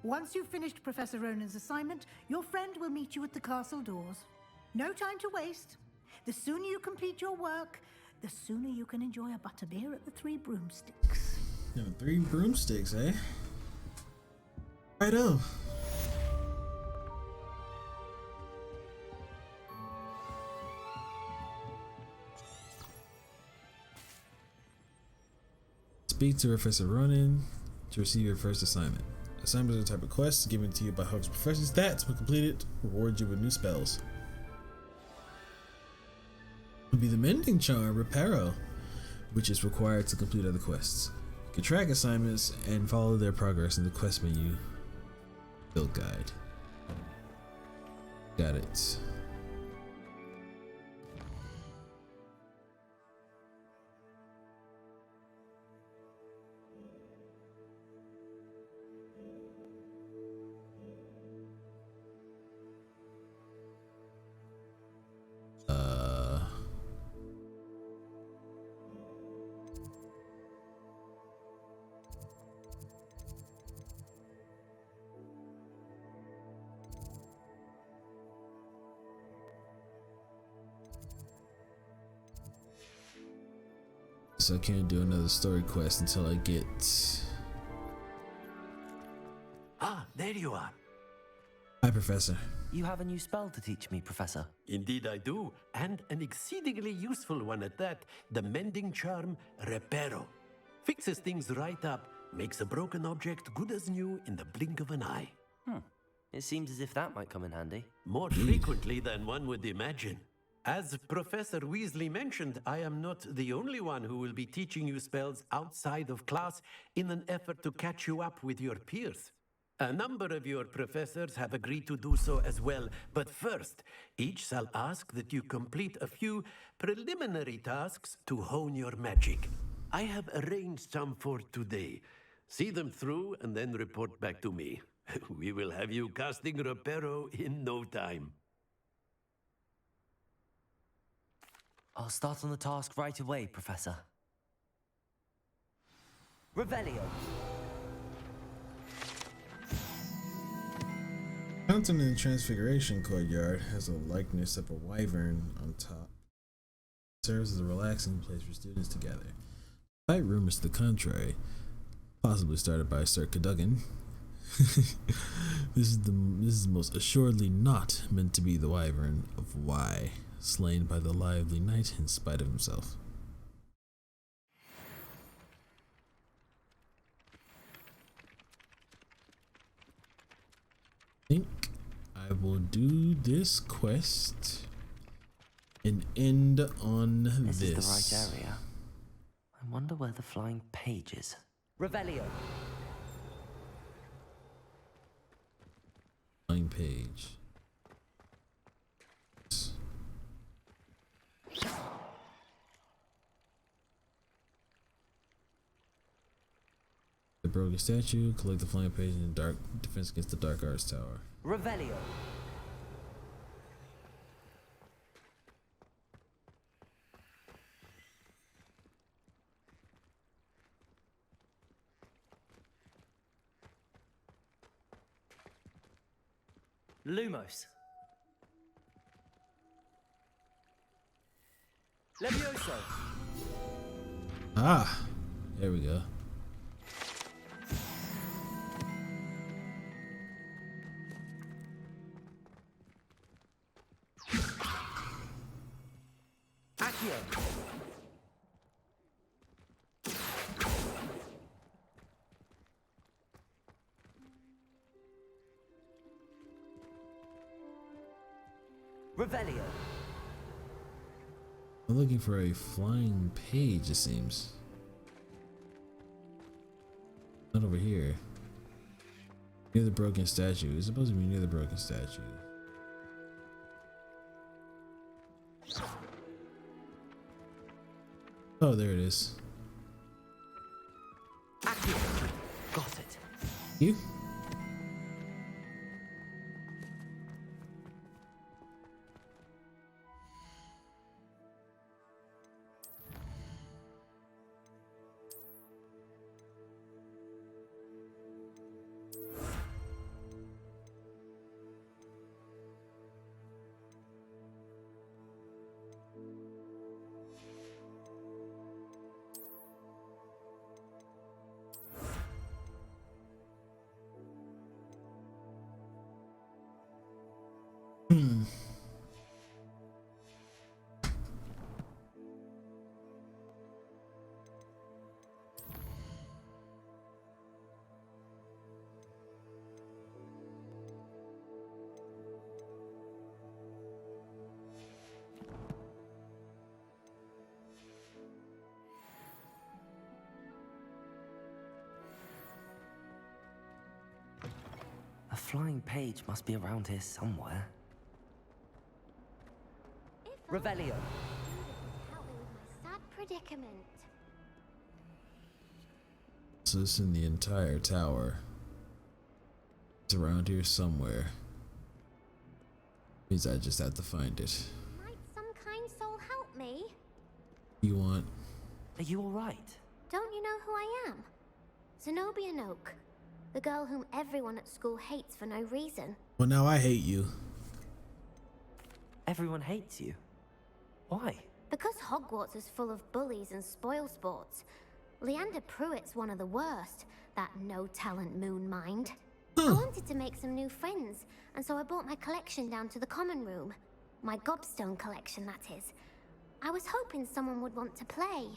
Once you've finished Professor Ronan's assignment, your friend will meet you at the castle doors. No time to waste. The sooner you complete your work, the sooner you can enjoy a butterbeer at the Three Broomsticks. Yeah, 3 broomsticks, eh? Righto. Speak to Professor Ronan to receive your first assignment. Assignments are the type of quests given to you by Hogwarts professors that, when completed, reward you with new spells. Would be the Mending Charm, Reparo, which is required to complete other quests. You can track assignments and follow their progress in the quest menu build guide. Got it. So I can't do another story quest until I get... Ah, there you are. Hi, Professor. You have a new spell to teach me, Professor. Indeed I do, and an exceedingly useful one at that, the Mending Charm Reparo. Fixes things right up, makes a broken object good as new in the blink of an eye. It seems as if that might come in handy. More frequently than one would imagine. As Professor Weasley mentioned, I am not the only one who will be teaching you spells outside of class in an effort to catch you up with your peers. A number of your professors have agreed to do so as well, but first, each shall ask that you complete a few preliminary tasks to hone your magic. I have arranged some for today. See them through and then report back to me. We will have you casting Reparo in no time. I'll start on the task right away, Professor. Revelio. Fountain in the Transfiguration Courtyard has a likeness of a wyvern on top. It serves as a relaxing place for students to gather. Despite rumors to the contrary, possibly started by Sir Cadogan, This is most assuredly not meant to be the wyvern of Y, slain by the lively knight in spite of himself. I think I will do this quest and end on this. This is the right area. I wonder where the flying page is. Revelio. Flying page. The broken statue, collect the flying page in dark defense against the dark arts tower. Revelio. Lumos. Levioso. Ah, there we go. Accio. Revelio. I'm looking for a flying page, it seems. Not over here. Near the broken statue. It's supposed to be near the broken statue. Oh, there it is. Accio. Got it. You? A flying page must be around here somewhere. Revelio. Help me with my sad predicament. So it's in the entire tower. It's around here somewhere. Means I just have to find it. Might some kind soul help me? You want? Are you alright? Don't you know who I am? Zenobia Noak, the girl whom everyone at school hates for no reason. Well, now I hate you. Everyone hates you. Why? Because Hogwarts is full of bullies and spoil sports. Leander Pruitt's one of the worst, that no-talent moon mind. I wanted to make some new friends, and so I brought my collection down to the common room. My gobstone collection, that is. I was hoping someone would want to play.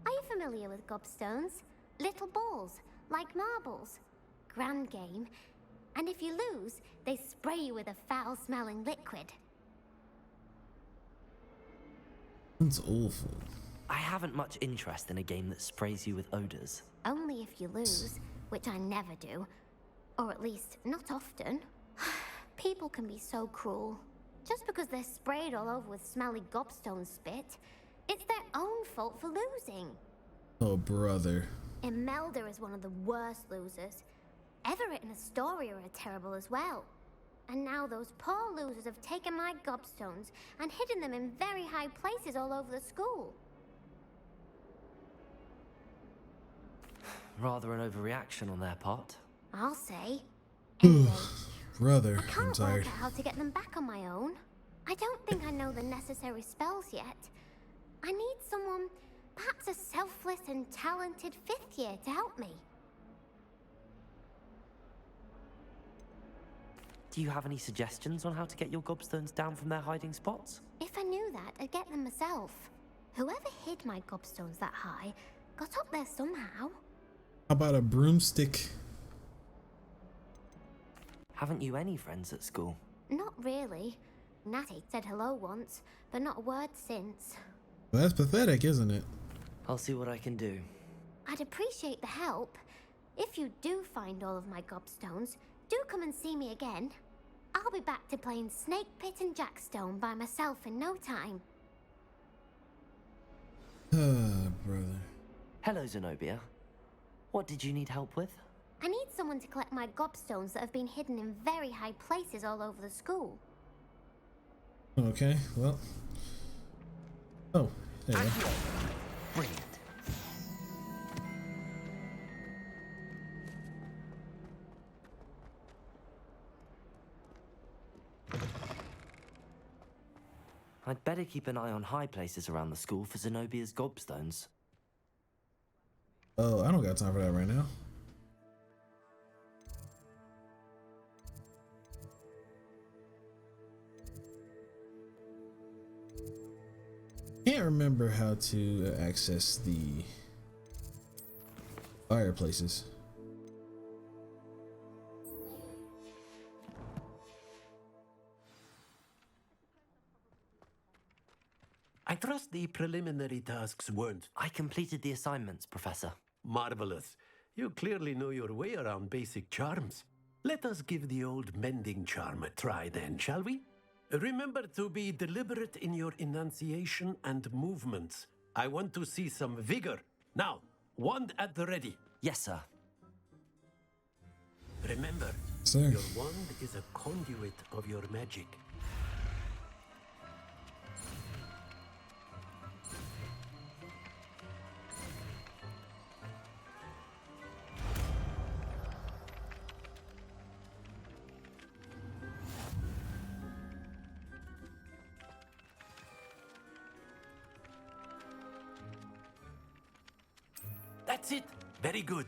Are you familiar with gobstones? Little balls, like marbles. Grand game. And if you lose, they spray you with a foul-smelling liquid. That's awful. I haven't much interest in a game that sprays you with odors. Only if you lose, which I never do. Or at least, not often. People can be so cruel. Just because they're sprayed all over with smelly gobstone spit, it's their own fault for losing. Oh, brother. Imelda is one of the worst losers. Everett and Astoria are terrible as well. And now those poor losers have taken my gobstones and hidden them in very high places all over the school. Rather an overreaction on their part. I'll say. Anyway, Brother, I can't I'm tired. work out how to get them back on my own. I don't think I know the necessary spells yet. I need someone, perhaps a selfless and talented fifth year to help me. Do you have any suggestions on how to get your gobstones down from their hiding spots? If I knew that, I'd get them myself. Whoever hid my gobstones that high got up there somehow. How about a broomstick? Haven't you any friends at school? Not really. Natty said hello once, but not a word since. Well, that's pathetic, isn't it? I'll see what I can do. I'd appreciate the help. If you do find all of my gobstones, do come and see me again. I'll be back to playing Snake Pit and Jackstone by myself in no time. Ah, brother. Hello, Zenobia. What did you need help with? I need someone to collect my gobstones that have been hidden in very high places all over the school. Okay, well. Oh, there you go. Brilliant. I'd better keep an eye on high places around the school for Zenobia's gobstones. Oh, I don't got time for that right now. Can't remember how to access the fireplaces. I trust the preliminary tasks weren't. I completed the assignments, Professor. Marvelous. You clearly know your way around basic charms. Let us give the old mending charm a try then, shall we? Remember to be deliberate in your enunciation and movements. I want to see some vigor. Now, wand at the ready. Yes, sir. Remember, Sir. Your wand is a conduit of your magic. That's it. Very good.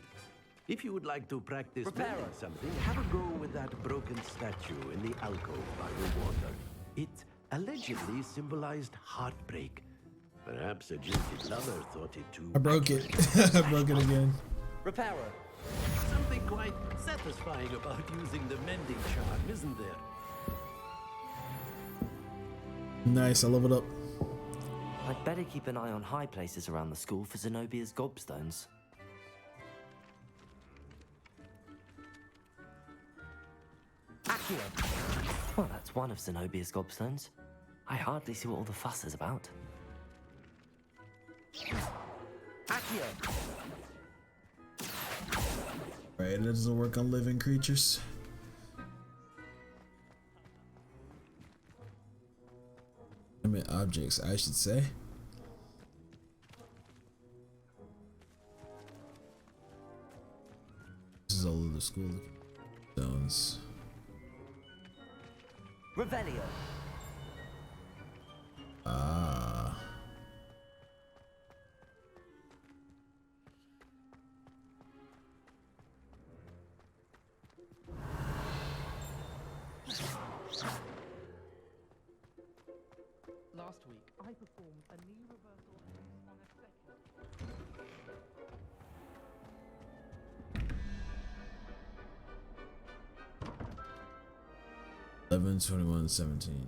If you would like to practice mending something, have a go with that broken statue in the alcove by the water. It allegedly symbolized heartbreak. Perhaps a jilted lover thought it too. I broke it. I broke it again. Repairer. Something quite satisfying about using the mending charm, isn't there? Nice, I leveled up. I'd better keep an eye on high places around the school for Zenobia's gobstones. Accio! Well, that's one of Zenobia's gobstones. I hardly see what all the fuss is about. Accio! Right, it doesn't work on living creatures. I mean, objects, I should say. This is all of the school stones. Revelio. Ah. Last week, I performed a knee reversal on a second. 11/21/17.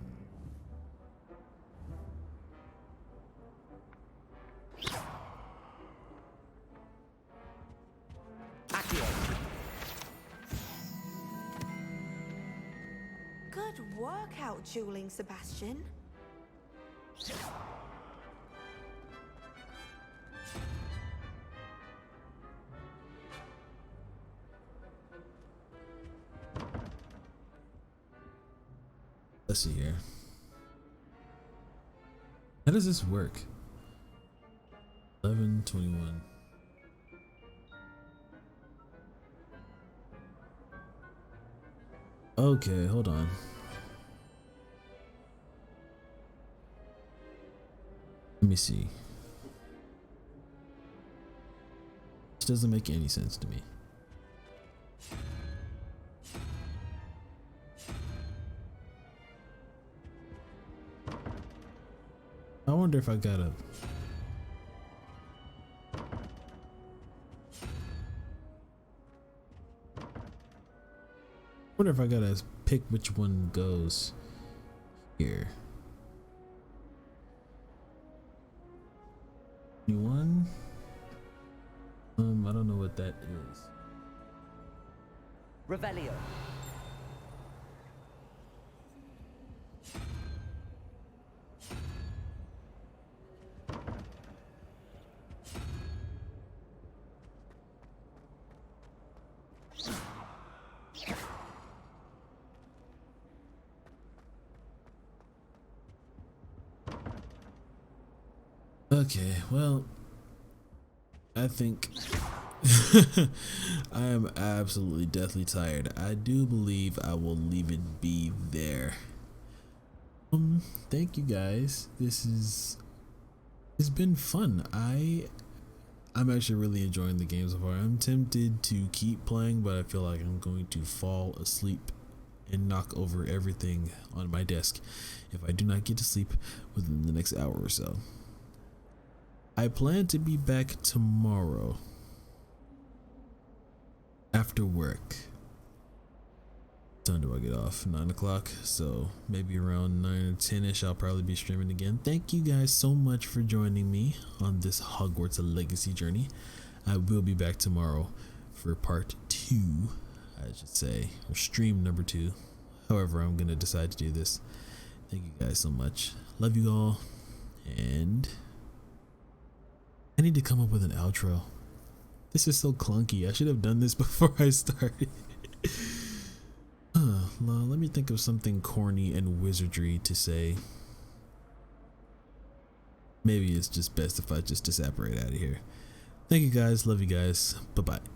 Good workout, Dueling, Sebastian. Let's see here. How does this work? 11/21. Okay, hold on. Let me see. This doesn't make any sense to me. wonder if I gotta. I wonder if I gotta pick which one goes here. New one. I don't know what that is. Revelio. Okay, well, I think I am absolutely deathly tired. I do believe I will leave it be there. Thank you guys. It's been fun. I'm actually really enjoying the game so far. I'm tempted to keep playing, but I feel like I'm going to fall asleep and knock over everything on my desk if I do not get to sleep within the next hour or so. I plan to be back tomorrow after work. What time do I get off? 9 o'clock. So maybe around 9 or 10ish I'll probably be streaming again. Thank you guys so much for joining me on this Hogwarts Legacy journey. I will be back tomorrow for part 2, I should say, or stream number 2. However I'm gonna decide to do this. Thank you guys so much. Love you all, and I need to come up with an outro. This is so clunky. I should have done this before I started. Let me think of something corny and wizardry to say. Maybe it's just best if I just separate out of here. Thank you guys. Love you guys. Bye-bye.